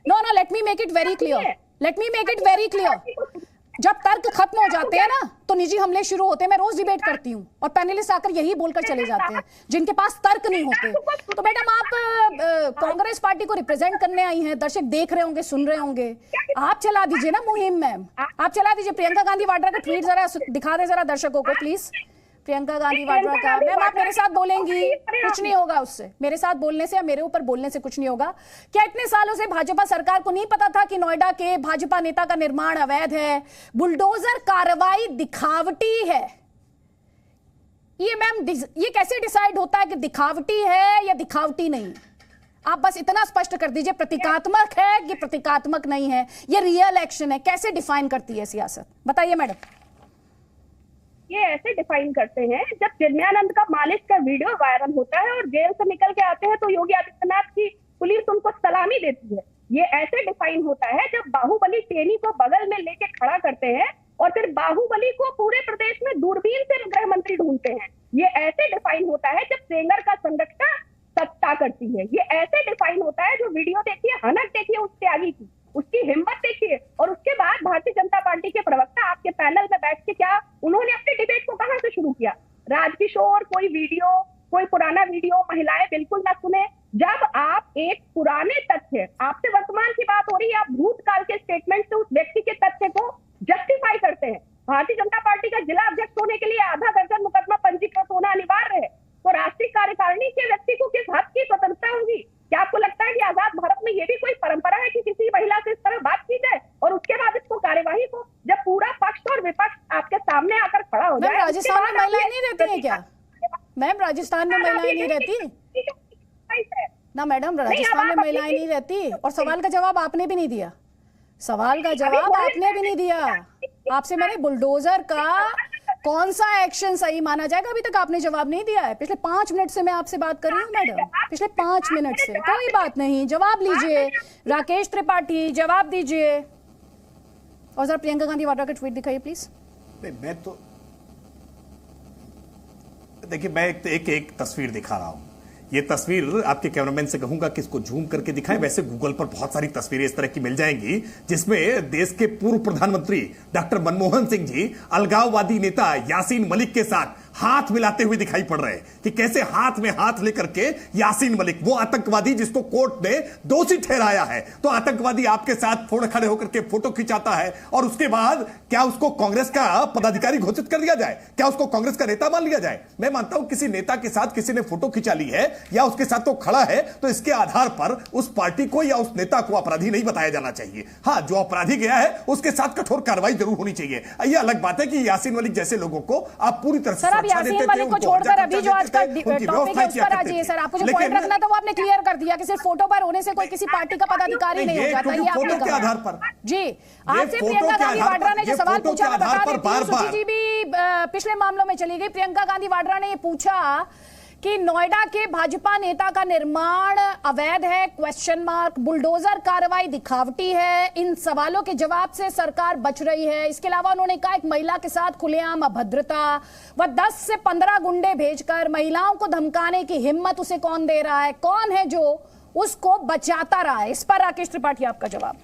A: no, let me make it very clear, जब तर्क खत्म हो जाते हैं ना तो निजी हमले शुरू होते हैं। मैं रोज डिबेट करती हूँ और पैनलिस्ट आकर यही बोलकर चले जाते हैं जिनके पास तर्क नहीं होते। तो मैडम आप कांग्रेस पार्टी को रिप्रेजेंट करने आई हैं, दर्शक देख रहे होंगे, सुन रहे होंगे, आप चला दीजिए ना मुहिम। मैम आप चला दीजिए, प्रियंका गांधी वाड्रा का ट्वीट जरा दिखा दे जरा दर्शकों को प्लीज। प्रियंका गांधी वाड्रा का, मैम आप मेरे साथ बोलेंगी, कुछ नहीं होगा उससे, मेरे साथ बोलने से या मेरे ऊपर बोलने से कुछ नहीं होगा। क्या इतने सालों से भाजपा सरकार को नहीं पता था कि नोएडा के भाजपा नेता का निर्माण अवैध है? बुलडोजर कार्रवाई दिखावटी है। ये मैम ये कैसे डिसाइड होता है कि दिखावटी है या दिखावटी नहीं? आप बस इतना स्पष्ट कर दीजिए, प्रतीकात्मक है कि प्रतीकात्मक नहीं है, ये रियल एक्शन है, कैसे डिफाइन करती है सियासत? बताइए मैडम।
K: ये ऐसे डिफाइन करते हैं, जब चिन्मयानंद का मालिश का वीडियो वायरल होता है और जेल से निकल के आते हैं तो योगी आदित्यनाथ की पुलिस उनको सलामी देती है। ये ऐसे डिफाइन होता है जब बाहुबली टेनी को बगल में लेके खड़ा करते हैं और फिर बाहुबली को पूरे प्रदेश में दूरबीन से गृह मंत्री ढूंढते हैं। ये ऐसे डिफाइन होता है जब सेंगर का संगठन सत्ता करती है। ये ऐसे डिफाइन होता है, जो वीडियो देखिए, हनक देखिए उस त्यागी की, उसकी हिम्मत देखिए, और उसके बाद भारतीय जनता पार्टी के प्रवक्ता आपके पैनल में बैठ के क्या उन्होंने अपने डिबेट को कहां से शुरू किया? राजकिशोर, कोई वीडियो, कोई पुराना वीडियो, महिलाएं बिल्कुल ना सुने। जब आप एक पुराने तथ्य, आपसे वर्तमान की बात हो रही है, आप भूतकाल के स्टेटमेंट से उस व्यक्ति के तथ्य को जस्टिफाई करते हैं। भारतीय जनता पार्टी का जिला अध्यक्ष होने के लिए आधा दर्जन मुकदमा पंजीकृत होना अनिवार्य है, तो राष्ट्रीय कार्यकारिणी के व्यक्ति को किस हद की स्वतंत्रता होगी? क्या आपको लगता है कि आजाद भारत में ये भी कोई परंपरा है कि किसी महिला से इस तरह बात की जाए और उसके बाद इसको कार्यवाही को, जब पूरा पक्ष और विपक्ष आपके सामने आकर खड़ा हो जाए?
A: राजस्थान में महिलाएं नहीं रहती है क्या? मैम राजस्थान में महिलाएं नहीं रहती ना? मैडम राजस्थान में महिलाएं नहीं रहती, और सवाल का जवाब आपने भी नहीं दिया। सवाल का जवाब आपने भी नहीं दिया। आपसे मैंने बुलडोजर का कौन सा एक्शन सही माना जाएगा, अभी तक आपने जवाब नहीं दिया है। पिछले 5 मिनट से मैं आपसे बात कर रही हूँ मैडम, पिछले 5 मिनट से। कोई बात नहीं, जवाब लीजिए। राकेश त्रिपाठी जवाब दीजिए। और जरा प्रियंका गांधी वाड्रा का ट्वीट दिखाइए प्लीज।
I: मैं तो देखिए, मैं एक तस्वीर दिखा रहा हूं। ये तस्वीर आपके कैमरामैन से कहूंगा कि इसको जूम करके दिखाएं। वैसे गूगल पर बहुत सारी तस्वीरें इस तरह की मिल जाएंगी जिसमें देश के पूर्व प्रधानमंत्री डॉक्टर मनमोहन सिंह जी अलगाववादी नेता यासीन मलिक के साथ हाथ मिलाते हुए दिखाई पड़ रहे हैं कि कैसे हाथ में हाथ लेकर के यासीन मलिक, वो आतंकवादी जिसको कोर्ट ने दोषी ठहराया है, तो आतंकवादी आपके साथ खड़े होकर के फोटो खिंचाता है और उसके बाद क्या उसको कांग्रेस का पदाधिकारी घोषित कर दिया जाए? क्या उसको कांग्रेस का नेता मान लिया जाए? मैं मानता हूं किसी नेता के साथ किसी ने फोटो खिंचा ली है या उसके साथ तो खड़ा है, तो इसके आधार पर उस पार्टी को या उस नेता को अपराधी नहीं बताया जाना चाहिए। हां, जो अपराधी गया है उसके साथ कठोर कार्रवाई जरूर होनी चाहिए। यह अलग बात है कि यासीन मलिक जैसे लोगों को आप पूरी तरह से
A: यासीन मलिक को छोड़कर अभी जो आज का टॉपिक है उस पर आ जाइए सर। आपको जो पॉइंट रखना था वो आपने क्लियर कर दिया कि सिर्फ फोटो पर होने से कोई किसी पार्टी का पदाधिकारी नहीं हो जाता। ये आपने
I: के आधार पर
A: जी आज से प्रियंका गांधी वाड्रा ने जो सवाल पूछा मैं बता देती हूं, सुची जी भी पिछले मामलों में चली गई। प्रियंका गांधी वाड्रा ने ये पूछा कि नोएडा के भाजपा नेता का निर्माण अवैध है, क्वेश्चन मार्क, बुलडोजर कार्रवाई दिखावटी है। इन सवालों के जवाब से सरकार बच रही है। इसके अलावा उन्होंने कहा एक महिला के साथ खुलेआम अभद्रता व 10 से 15 गुंडे भेजकर महिलाओं को धमकाने की हिम्मत उसे कौन दे रहा है? कौन है जो उसको बचाता रहा है? इस पर राकेश त्रिपाठी आपका जवाब।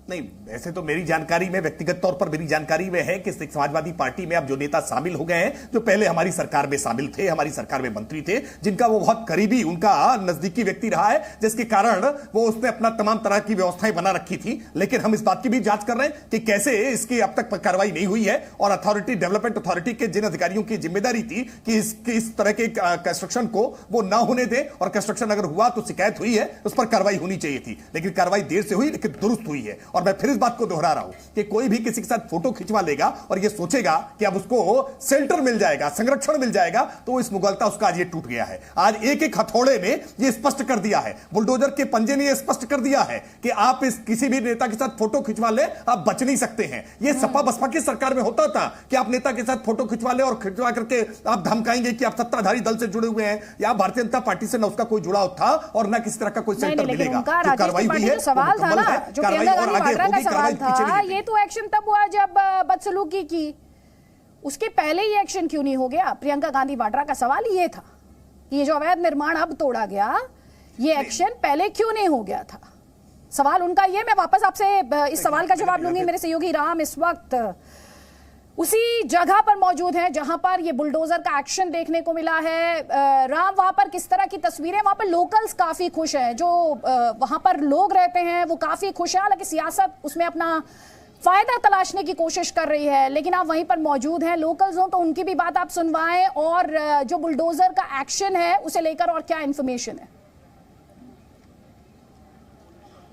I: नहीं, वैसे तो मेरी जानकारी में, व्यक्तिगत तौर पर मेरी जानकारी में है कि समाजवादी पार्टी में अब जो नेता शामिल हो गए हैं, जो पहले हमारी सरकार में शामिल थे, हमारी सरकार में मंत्री थे, जिनका वो बहुत करीबी, उनका नजदीकी व्यक्ति रहा है, जिसके कारण वो उसने अपना तमाम तरह की व्यवस्थाएं बना रखी थी। लेकिन हम इस बात की भी जांच कर रहे हैं कि कैसे इसकी अब तक कार्रवाई नहीं हुई है और अथॉरिटी, डेवलपमेंट अथॉरिटी के जिन अधिकारियों की जिम्मेदारी थी कि इस तरह के कंस्ट्रक्शन को वो ना होने दे, और कंस्ट्रक्शन अगर हुआ तो शिकायत हुई है, उस पर कार्रवाई होनी चाहिए थी। लेकिन कार्रवाई देर से हुई, लेकिन दुरुस्त हुई है। और मैं फिर इस बात को दोहरा रहा हूं कि कोई भी किसी के साथ फोटो खिंचवा लेगा और ये सोचेगा कि अब उसको शेल्टर मिल जाएगा, संरक्षण मिल जाएगा, तो इस मुगलता उसका आज ये टूट गया है। आज एक एक हथौड़े ने ये स्पष्ट कर दिया है, बुलडोजर के पंजे ने ये स्पष्ट कर दिया है कि आप इस किसी भी नेता के साथ फोटो खिंचवा ले, आप बच नहीं सकते हैं। ये सपा बसपा की सरकार में होता था कि आप नेता के साथ फोटो खिंचवा ले और खिंचवा करके आप धमकाएंगे कि आप सत्ताधारी दल से जुड़े हुए हैं, या भारतीय जनता पार्टी से न उसका कोई जुड़ाव था और न किसी तरह का कोई शेल्टर मिलेगा। जो कार्रवाई हुई है,
A: सवाल था ना, जो प्रियंका गांधी वाड्रा का सवाल था, ये तो एक्शन तब हुआ जब बदसलूकी की, उसके पहले ही एक्शन क्यों नहीं हो गया? प्रियंका गांधी वाड्रा का सवाल ये था, ये जो अवैध निर्माण अब तोड़ा गया, ये एक्शन पहले क्यों नहीं हो गया था? सवाल उनका ये। मैं वापस आपसे इस सवाल का जवाब लूंगी। मेरे सहयोगी राम इस वक्त उसी जगह पर मौजूद हैं जहां पर ये बुलडोजर का एक्शन देखने को मिला है। राम, वहां पर किस तरह की तस्वीरें? वहां पर लोकल्स काफी खुश हैं, जो वहां पर लोग रहते हैं वो काफी खुश हैं, हालांकि सियासत उसमें अपना फायदा तलाशने की कोशिश कर रही है। लेकिन आप वहीं पर मौजूद हैं, लोकल्स हो, तो उनकी भी बात आप सुनवाएं, और जो बुलडोजर का एक्शन है उसे लेकर और क्या इंफॉर्मेशन है?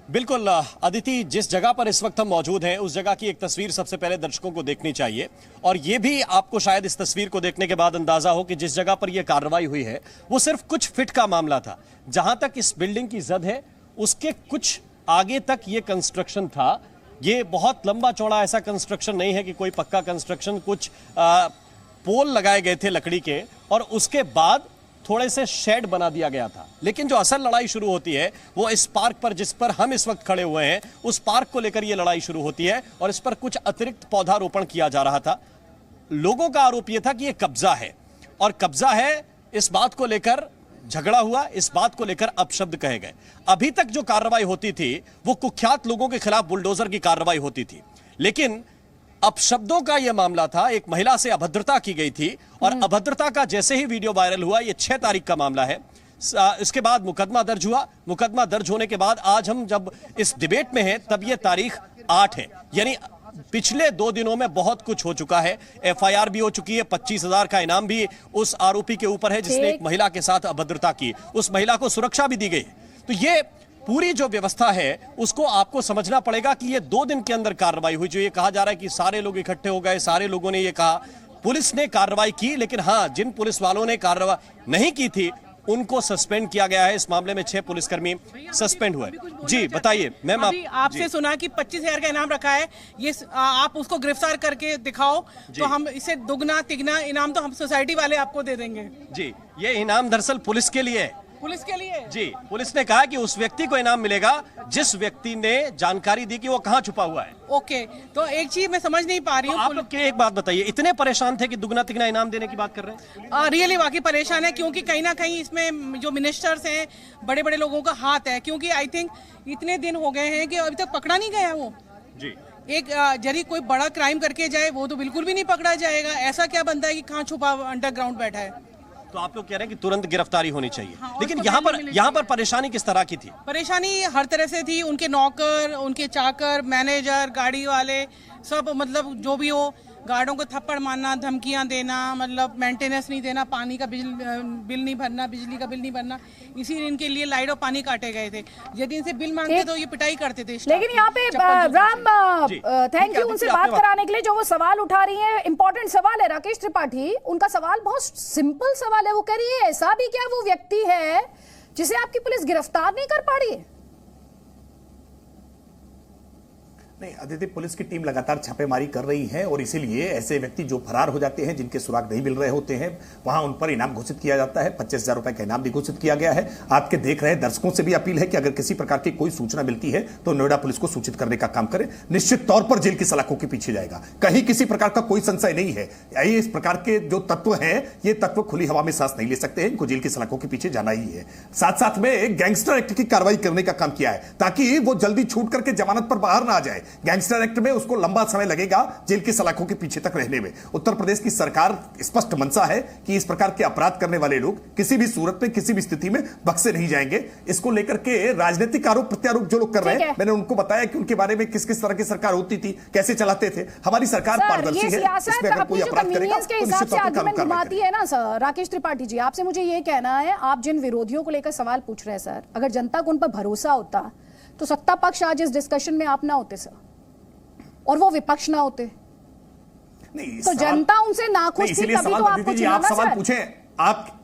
L: बिल्कुल अदिति, जिस जगह पर इस वक्त हम मौजूद हैं उस जगह की एक तस्वीर सबसे पहले दर्शकों को देखनी चाहिए, और ये भी आपको शायद इस तस्वीर को देखने के बाद अंदाजा हो कि जिस जगह पर यह कार्रवाई हुई है वो सिर्फ कुछ फीट का मामला था। जहां तक इस बिल्डिंग की जद है उसके कुछ आगे तक ये कंस्ट्रक्शन था। ये बहुत लंबा चौड़ा ऐसा कंस्ट्रक्शन नहीं है कि कोई पक्का कंस्ट्रक्शन, कुछ पोल लगाए गए थे लकड़ी के और उसके बाद थोड़े से शेड बना दिया गया था। लेकिन जो असल लड़ाई शुरू होती है वो इस पार्क पर, जिस पर हम इस वक्त खड़े हुए हैं, उस पार्क को लेकर ये लड़ाई शुरू होती है और इस पर कुछ अतिरिक्त पौधारोपण किया जा रहा था। लोगों का आरोप यह था कि यह कब्जा है, और कब्जा है इस बात को लेकर झगड़ा हुआ, इस बात को लेकर अपशब्द कहे गए। अभी तक जो कार्रवाई होती थी वो कुख्यात लोगों के खिलाफ बुलडोजर की कार्रवाई होती थी, लेकिन अपशब्दों का यह मामला था। एक महिला से अभद्रता की गई थी और अभद्रता का जैसे ही वीडियो वायरल हुआ, यह 6 तारीख का मामला है, इसके बाद मुकदमा दर्ज हुआ। मुकदमा दर्ज होने के बाद आज हम जब इस डिबेट में हैं तब यह तारीख 8 है, यानी पिछले 2 दिनों में बहुत कुछ हो चुका है। एफआईआर भी हो चुकी है, 25,000 का इनाम भी उस आरोपी के ऊपर है जिसने एक महिला के साथ अभद्रता की, उस महिला को सुरक्षा भी दी गई। तो ये पूरी जो व्यवस्था है उसको आपको समझना पड़ेगा कि ये 2 दिन के अंदर कार्रवाई हुई। जो ये कहा जा रहा है कि सारे लोग इकट्ठे हो गए, सारे लोगों ने ये कहा, पुलिस ने कार्रवाई की, लेकिन हां, जिन पुलिस वालों ने कार्रवाई नहीं की थी उनको सस्पेंड किया गया है। इस मामले में 6 पुलिसकर्मी सस्पेंड हुए। जी बताइए मैम।
M: आपसे सुना कि 25,000 का इनाम रखा है, ये आप उसको गिरफ्तार करके दिखाओ तो हम इसे दुगना तिगना इनाम तो हम सोसाइटी वाले आपको दे देंगे।
L: जी, ये इनाम दरअसल पुलिस के लिए है।
M: पुलिस के लिए?
L: जी, पुलिस ने कहा कि उस व्यक्ति को इनाम मिलेगा जिस व्यक्ति ने जानकारी दी कि वो कहां छुपा हुआ है।
M: ओके, तो एक चीज मैं समझ नहीं पा रही हूँ।
L: आप लोग एक बात बताइए, इतने परेशान थे कि दुगना तिगना इनाम देने की बात कर रहे हैं?
M: रियली वाकई परेशान है, क्योंकि कहीं ना कहीं इसमें जो मिनिस्टर्स हैं, बड़े बड़े लोगों का हाथ है, क्योंकि आई थिंक इतने दिन हो गए हैं कि अभी तक पकड़ा नहीं गया वो।
L: जी,
M: एक यदि कोई बड़ा क्राइम करके जाए वो तो बिल्कुल भी नहीं पकड़ा जाएगा। ऐसा क्या बनता है कि कहाँ छुपा अंडरग्राउंड बैठा है।
L: तो आप लोग कह रहे हैं कि तुरंत गिरफ्तारी होनी चाहिए। हाँ, लेकिन यहाँ पर परेशानी किस तरह की थी?
M: परेशानी हर तरह से थी। उनके नौकर, उनके चाकर, मैनेजर, गाड़ी वाले सब, मतलब जो भी हो, गार्डों को थप्पड़ मारना, धमकियां देना, मतलब मेंटेनेंस नहीं देना, पानी का बिल नहीं भरना, बिजली का बिल नहीं भरना। इसी इनके लिए लाइट और पानी काटे गए थे। यदि इनसे बिल मांगते तो ये पिटाई करते थे।
A: लेकिन यहाँ पे राम, थैंक यू उनसे बात कराने के लिए। जो वो सवाल उठा रही है, इंपॉर्टेंट सवाल है। राकेश त्रिपाठी, उनका सवाल बहुत सिंपल सवाल है। वो कह रही है ऐसा भी क्या वो व्यक्ति है जिसे आपकी पुलिस गिरफ्तार नहीं कर पा रही है?
I: नहीं अदिति, पुलिस की टीम लगातार छापेमारी कर रही है और इसीलिए ऐसे व्यक्ति जो फरार हो जाते हैं, जिनके सुराग नहीं मिल रहे होते हैं, वहां उन पर इनाम घोषित किया जाता है। 25,000 रुपए का इनाम भी घोषित किया गया है। आपके देख रहे दर्शकों से भी अपील है कि अगर किसी प्रकार की कोई सूचना मिलती है तो नोएडा पुलिस को सूचित करने का काम करें। निश्चित तौर पर जेल की सलाखों के पीछे जाएगा, कहीं किसी प्रकार का कोई संशय नहीं है। इस प्रकार के जो तत्व हैं, ये तत्व खुली हवा में सांस नहीं ले सकते हैं, इनको जेल की सलाखों के पीछे जाना ही है। साथ साथ में गैंगस्टर एक्ट की कार्रवाई करने का काम किया है ताकि वो जल्दी छूट करके जमानत पर बाहर ना आ जाए। गैंगस्टर एक्ट उसको लंबा समय लगेगा जेल की सलाखों के पीछे तक रहने में। उत्तर प्रदेश की सरकार स्पष्ट मंशा है कि इस प्रकार के अपराध करने वाले लोग किसी भी सूरत में, किसी भी स्थिति में बख्शे नहीं जाएंगे। इसको लेकर के राजनीतिक आरोप प्रत्यारोप जो लोग कर रहे हैं, मैंने उनको बताया कि उनके बारे में किस किस तरह की सरकार होती थी, कैसे चलाते थे। हमारी सरकार पारदर्शी है, इसमें अगर कोई अपराध करेगा तो निश्चित तौर पर कानून
A: घुमाती है ना। सर राकेश त्रिपाठी जी, आपसे मुझे ये कहना है, आप जिन विरोधियों को लेकर सवाल पूछ रहे हैं सर, अगर जनता को उन पर भरोसा होता तो सत्ता पक्ष आज इस डिस्कशन में आप ना होते सर, और वो विपक्ष ना होते।
I: नहीं,
A: तो जनता उनसे नाखुश थी, तभी तो आपको चुना ना
I: सवाल
A: सर।
I: पूछे आप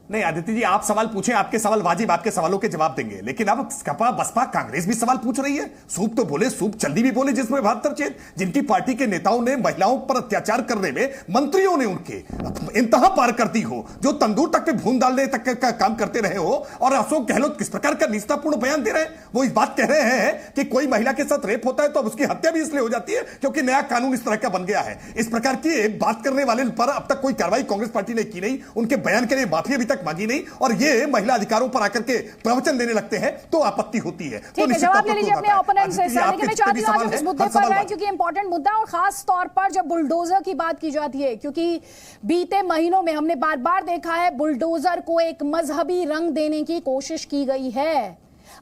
I: नहीं आदित्य जी, आप सवाल पूछे, आपके सवाल वाजिब, आपके सवालों के जवाब देंगे। लेकिन अब सपा बसपा कांग्रेस भी सवाल पूछ रही है। सूप तो बोले, सूप चल्ली भी बोले, जिसमें 72 चेत, जिनकी पार्टी के नेताओं ने महिलाओं पर अत्याचार करने में, मंत्रियों ने उनके इंतहा पार कर दी हो, जो तंदूर तक पे भून डालने तक का काम करते रहे हो। और अशोक गहलोत किस प्रकार का निष्ठापूर्ण बयान दे रहे हैं। वो इस बात कह रहे हैं कि कोई महिला के साथ रेप होता है तो अब उसकी हत्या भी इसलिए हो जाती है क्योंकि नया कानून इस तरह का बन गया है। इस प्रकार की बात करने वाले पर अब तक कोई कार्रवाई कांग्रेस पार्टी ने की नहीं, उनके बयान के लिए माफी अभी तक मांगी नहीं, और ये महिला अधिकारों पर आकर के प्रवचन देने लगते हैं तो आपत्ति होती है। तो
A: जवाब ले लीजिए अपने ओपोनेंट से सर। लेकिन मैं चाहती हूं इस मुद्दे पर आए क्योंकि इंपॉर्टेंट मुद्दा है, और खास तौर पर जब बुलडोजर की बात की जाती है, क्योंकि बीते महीनों में हमने बार बार देखा है बुलडोजर को एक मजहबी रंग देने की कोशिश की गई है।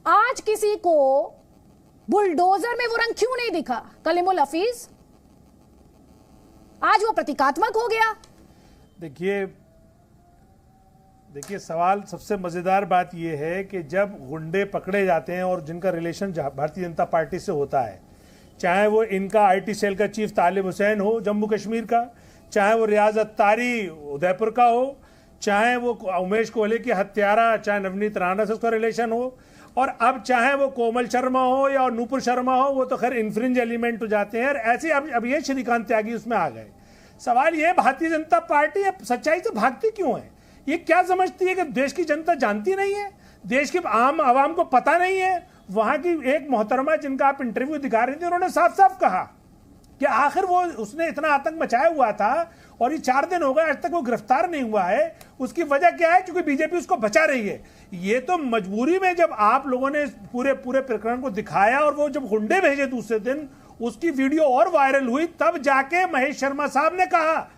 A: आज किसी को बुलडोजर में वो रंग क्यों नहीं दिखा? कलीमुल हफीज, आज वो प्रतीकात्मक हो गया।
H: देखिए सवाल, सबसे मजेदार बात यह है कि जब गुंडे पकड़े जाते हैं और जिनका रिलेशन भारतीय जनता पार्टी से होता है, चाहे वो इनका आईटी सेल का चीफ तालिब हुसैन हो जम्मू कश्मीर का, चाहे वो रियाज अत्तारी उदयपुर का हो, चाहे वो उमेश कोहली की हत्यारा, चाहे नवनीत राणा से उसका रिलेशन हो, और अब चाहे वो कोमल शर्मा हो या नूपुर शर्मा हो, वो तो खैर इन्फ्रिंज एलिमेंट हो जाते हैं। ऐसे अब ये श्रीकांत त्यागी उसमें आ गए। सवाल ये, भारतीय जनता पार्टी सच्चाई से भागती क्यों है? ये क्या समझती है कि देश की जनता जानती नहीं है? देश के आम आवाम को पता नहीं है? वहां की एक मोहतरमा जिनका आप इंटरव्यू दिखा रहे थे, उन्होंने साफ साफ कहा कि आखिर वो उसने इतना आतंक मचाया हुआ था और ये 4 दिन हो गए आज तक वो गिरफ्तार नहीं हुआ है। उसकी वजह क्या है? क्योंकि बीजेपी उसको बचा रही है। ये तो मजबूरी में जब आप लोगों ने पूरे प्रकरण को दिखाया और वो जब गुंडे भेजे दूसरे दिन, उसकी वीडियो और वायरल हुई, तब जाके महेश शर्मा साहब ने कहा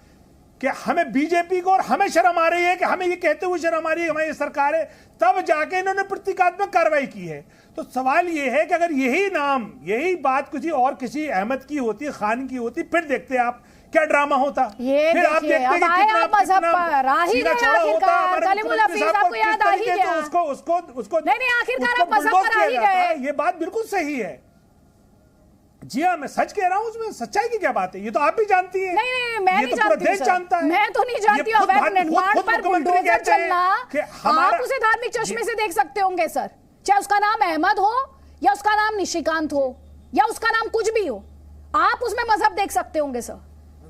H: कि हमें बीजेपी को और हमें शर्म आ रही है कि हमें ये कहते हुए शर्म आ रही है हमारी सरकार है। तब जाके इन्होंने प्रतीकात्मक कार्रवाई की है। तो सवाल ये है कि अगर यही बात किसी अहमद की होती, खान की होती, फिर देखते आप क्या ड्रामा होता।
A: ये
H: फिर आप देखते कि कितना ये बात बिल्कुल सही है। जी हाँ, मैं सच कह रहा हूँ, उसमें सच्चाई की क्या बात है? ये तो आप भी जानती हैं।
A: नहीं, मैं नहीं जानती।
H: देश जानता है।
A: मैं तो नहीं जानती। अवैध निर्माण पर बुलडोजर चलना, आप उसे धार्मिक चश्मे से देख सकते होंगे सर, चाहे उसका नाम अहमद हो या उसका नाम निशिकांत हो या उसका नाम कुछ भी हो, आप उसमें मजहब देख सकते होंगे सर।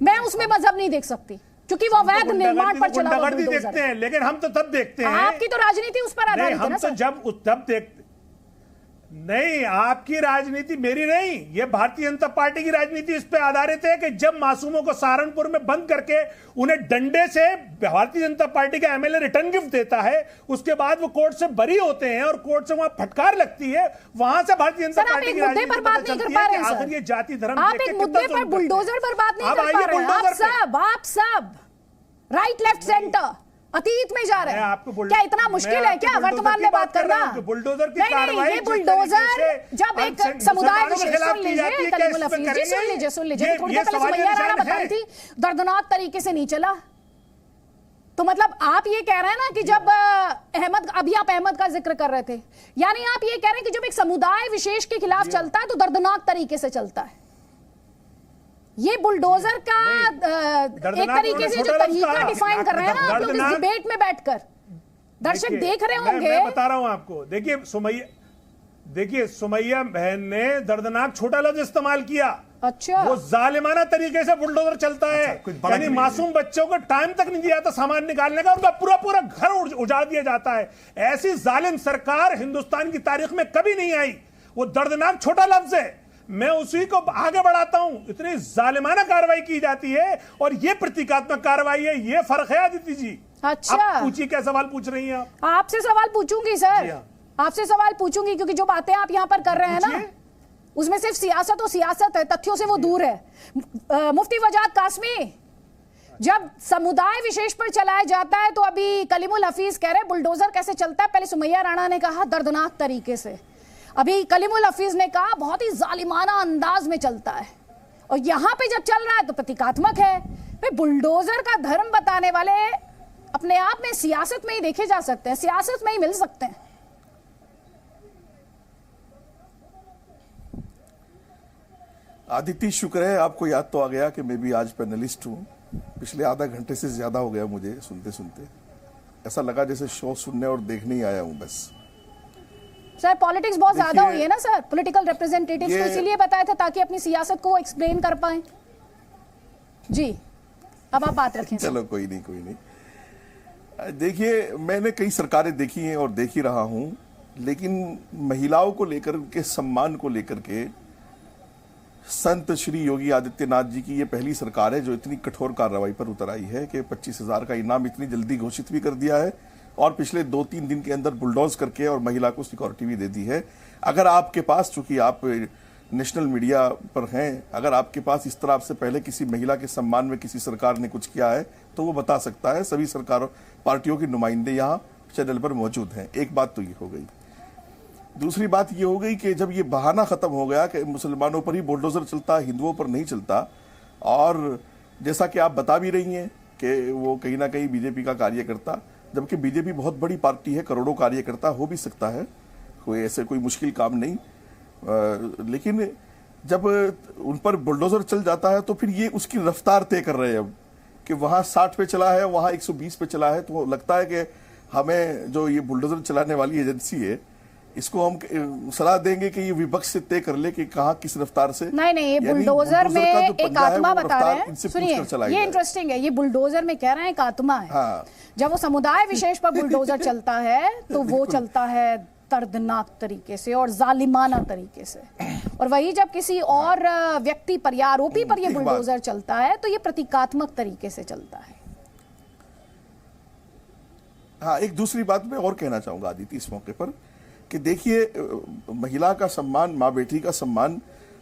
A: मैं उसमें मजहब नहीं देख सकती क्योंकि वो अवैध निर्माण पर चला हुआ
H: देखते हैं। लेकिन हम तो तब देखते हैं,
A: आपकी तो राजनीति उस पर आधारित है ना सर।
H: जब देखते नहीं, आपकी राजनीति, मेरी नहीं, ये भारतीय जनता पार्टी की राजनीति इस पे आधारित है कि जब मासूमों को सहारनपुर में बंद करके उन्हें डंडे से भारतीय जनता पार्टी का एमएलए रिटर्न गिफ्ट देता है, उसके बाद वो कोर्ट से बरी होते हैं और कोर्ट से वहां फटकार लगती है, वहां से भारतीय जनता पार्टी की राजनीति पर बात नहीं कर पा रहे हैं। आखिर ये जाति धर्म,
A: आप एक मुद्दे पर बुलडोजर पर बात नहीं कर पा रहे हैं। आप सब राइट लेफ्ट सेंटर अतीत में जा रहे हैं। क्या इतना मुश्किल है क्या वर्तमान में बात करना?
H: बुलडोजर की
A: कार्रवाई, ये बुलडोजर जब एक समुदाय विशेष, सुन लीजिए कलीमुल हफीज जी, सुन लीजिए थोड़ी देर पहले सुमैया राणा बता रही थी दर्दनाक तरीके से नहीं चला। तो मतलब आप ये कह रहे हैं ना कि जब अभी आप अहमद का जिक्र कर रहे थे, यानी आप ये कह रहे हैं कि जब एक समुदाय विशेष के खिलाफ चलता है तो दर्दनाक तरीके से चलता है। ये बुलडोजर का एक तरीके से जो तरीका डिफाइन कर रहे हैं ना आप लोग इस डिबेट में बैठकर, दर्शक देख रहे होंगे।
H: मैं बता रहा हूं आपको, देखिए सुमैया बहन ने दर्दनाक छोटा लफ्ज इस्तेमाल किया।
A: अच्छा,
H: वो जालिमाना तरीके से बुलडोजर चलता है, यानी मासूम बच्चों को टाइम तक नहीं दिया था सामान निकालने का, उनका पूरा पूरा घर उजाड़ दिया जाता है। ऐसी जालिम सरकार हिंदुस्तान की तारीख में कभी नहीं आई। वो दर्दनाक छोटा लफ्ज है, मैं उसी को आगे बढ़ाता हूं। इतनी जालिमाना कार्रवाई की जाती है और ये प्रतीकात्मक कार्रवाई है, ये फर्क है आदित्य जी।
A: अच्छा,
H: आप पूछिए, क्या सवाल पूछ रही हैं आप?
A: आपसे सवाल पूछूंगी सर, आपसे सवाल पूछूंगी, क्योंकि जो बातें आप यहां पर कर रहे हैं ना, उसमें सिर्फ सियासत और सियासत है, तथ्यों से वो दूर है। मुफ्ती वजाद कासमी, जब समुदाय विशेष पर चलाया जाता है तो अभी कलीमुल हफीज कह रहे बुलडोजर कैसे चलता है, पहले सुमैया राणा ने कहा दर्दनाक तरीके से, अभी कलीमुल हफीज ने कहा बहुत ही जालिमाना अंदाज में चलता है, और यहां पे जब चल रहा है तो प्रतीकात्मक है। भाई बुलडोजर का धर्म बताने वाले अपने आप में सियासत में ही देखे जा सकते हैं, सियासत में ही मिल सकते हैं।
N: आदित्य, शुक्र है आपको याद तो आ गया कि मैं भी आज पैनलिस्ट हूं। पिछले आधा घंटे से ज्यादा हो गया मुझे सुनते सुनते, ऐसा लगा जैसे शो सुनने और देखने ही आया हूं बस।
A: सर पॉलिटिक्स बहुत ज्यादा हुई है ना सर, पॉलिटिकल रिप्रेजेंटेटिव्स को इसीलिए बताया था ताकि अपनी सियासत को एक्सप्लेन कर पाएं। जी अब आप बात रखें।
N: चलो कोई नहीं। देखिए, मैंने कई सरकारें देखी हैं और देख ही रहा हूं, लेकिन महिलाओं को लेकर के, सम्मान को लेकर के संत श्री योगी आदित्यनाथ जी की ये पहली सरकार है जो इतनी कठोर कार्रवाई पर उतर आई है कि 25,000 का इनाम इतनी जल्दी घोषित भी कर दिया है और पिछले 2-3 दिन के अंदर बुलडोज करके और महिला को सिक्योरिटी भी दे दी है। अगर आपके पास, चूंकि आप नेशनल मीडिया पर हैं, अगर आपके पास इस तरह से पहले किसी महिला के सम्मान में किसी सरकार ने कुछ किया है तो वो बता सकता है। सभी सरकारों, पार्टियों के नुमाइंदे यहाँ चैनल पर मौजूद हैं। एक बात तो ये हो गई। दूसरी बात ये हो गई कि जब ये बहाना खत्म हो गया कि मुसलमानों पर ही बुलडोजर चलता, हिंदुओं पर नहीं चलता, और जैसा कि आप बता भी रही हैं कि वो कहीं ना कहीं बीजेपी का कार्यकर्ता, जबकि बीजेपी बहुत बड़ी पार्टी है, करोड़ों कार्यकर्ता हो भी सकता है, कोई ऐसे कोई मुश्किल काम नहीं, लेकिन जब उन पर बुलडोजर चल जाता है तो फिर ये उसकी रफ्तार तय कर रहे हैं अब कि वहां 60 पे चला है, वहां 120 पे चला है, तो लगता है कि हमें जो ये बुलडोजर चलाने वाली एजेंसी है इसको हम सलाह देंगे कि ये विपक्ष से तय कर ले कि कहाँ किस रफ्तार से।
A: नहीं, ये बुलडोजर में एक आत्मा बता रहे हैं। सुनिए, ये इंटरेस्टिंग है, ये बुलडोजर में कह रहे हैं एक आत्मा है। हाँ। जब वो समुदाय विशेष पर बुलडोजर चलता है तो वो चलता है दर्दनाक तरीके से और जालिमाना तरीके से, और वही जब किसी और व्यक्ति पर या आरोपी पर ये बुलडोजर चलता है तो ये प्रतीकात्मक तरीके से चलता है।
N: हाँ, एक दूसरी बात मैं और कहना चाहूंगा आदित्य इस मौके पर कि देखिए, महिला का सम्मान, माँ बेटी का सम्मान,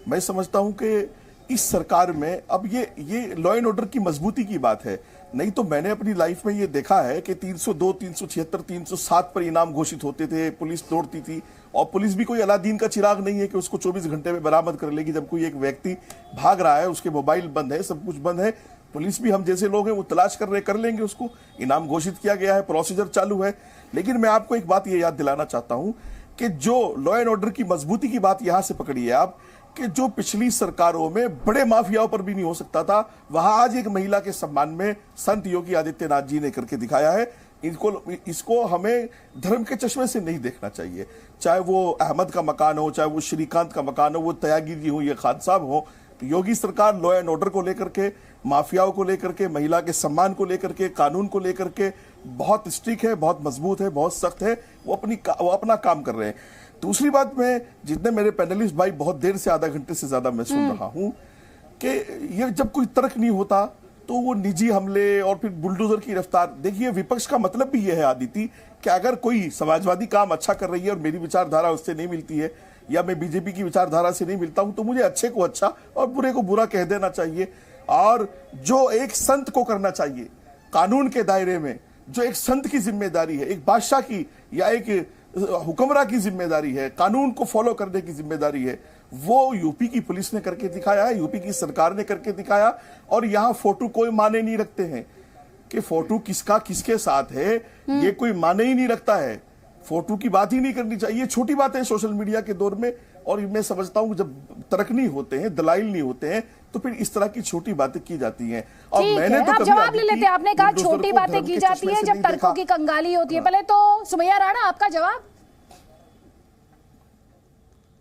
N: मैं समझता हूं कि इस सरकार में अब ये लॉ एंड ऑर्डर की मजबूती की बात है। नहीं तो मैंने अपनी लाइफ में ये देखा है कि 302, 376, 307 पर इनाम घोषित होते थे, पुलिस दौड़ती थी, और पुलिस भी कोई अलादीन का चिराग नहीं है कि उसको 24 घंटे में बरामद कर लेगी। जब कोई एक व्यक्ति भाग रहा है, उसके मोबाइल बंद है, सब कुछ बंद है, पुलिस भी, हम जैसे लोग हैं वो तलाश कर लेंगे उसको। इनाम घोषित किया गया है, प्रोसीजर चालू है। लेकिन मैं आपको एक बात ये याद दिलाना चाहता हूं कि जो लॉ एंड ऑर्डर की मजबूती की बात यहां से पकड़ी है आप, कि जो पिछली सरकारों में बड़े माफियाओं पर भी नहीं हो सकता था, वहां आज एक महिला के सम्मान में संत योगी आदित्यनाथ जी ने करके दिखाया है। इसको हमें धर्म के चश्मे से नहीं देखना चाहिए। चाहे वो अहमद का मकान हो, चाहे वो श्रीकांत का मकान हो, वो त्यागी जी हो या खान साहब हो, योगी सरकार लॉ एंड ऑर्डर को लेकर के, माफियाओं को लेकर के, महिला के सम्मान को लेकर के, कानून को लेकर के बहुत स्ट्रिक्ट है, बहुत मजबूत है, बहुत सख्त है। वो अपना काम कर रहे हैं। दूसरी बात, मैं जितने मेरे पैनलिस्ट भाई बहुत देर से आधा घंटे से ज्यादा मैं सुन रहा हूं कि ये जब कोई तर्क नहीं होता तो वो निजी हमले और फिर बुलडोजर की रफ्तार। देखिए, विपक्ष का मतलब भी यह है आदिति कि अगर कोई समाजवादी काम अच्छा कर रही है और मेरी विचारधारा उससे नहीं मिलती है या मैं बीजेपी की विचारधारा से नहीं मिलता हूं, तो मुझे अच्छे को अच्छा और बुरे को बुरा कह देना चाहिए। और जो एक संत को करना चाहिए कानून के दायरे में, जो एक संत की जिम्मेदारी है, एक बादशाह की या एक हुक्मरा की जिम्मेदारी है, कानून को फॉलो करने की जिम्मेदारी है, वो यूपी की पुलिस ने करके दिखाया है, यूपी की सरकार ने करके दिखाया। और यहां फोटो कोई माने नहीं रखते हैं कि फोटो किसका किसके साथ है, ये कोई माने ही नहीं रखता है। फोटो की बात ही नहीं करनी चाहिए। छोटी बात है सोशल मीडिया के दौर में। और मैं समझता हूं जब तर्क नहीं होते हैं, दलाइल नहीं होते हैं, तो फिर इस तरह की छोटी बातें की जाती हैं। और मैंने तो
A: आप जवाब ले लेते हैं। आपने कहा छोटी बातें की जाती हैं जब तर्कों की कंगाली होती है। पहले तो सुमैया राणा, आपका जवाब।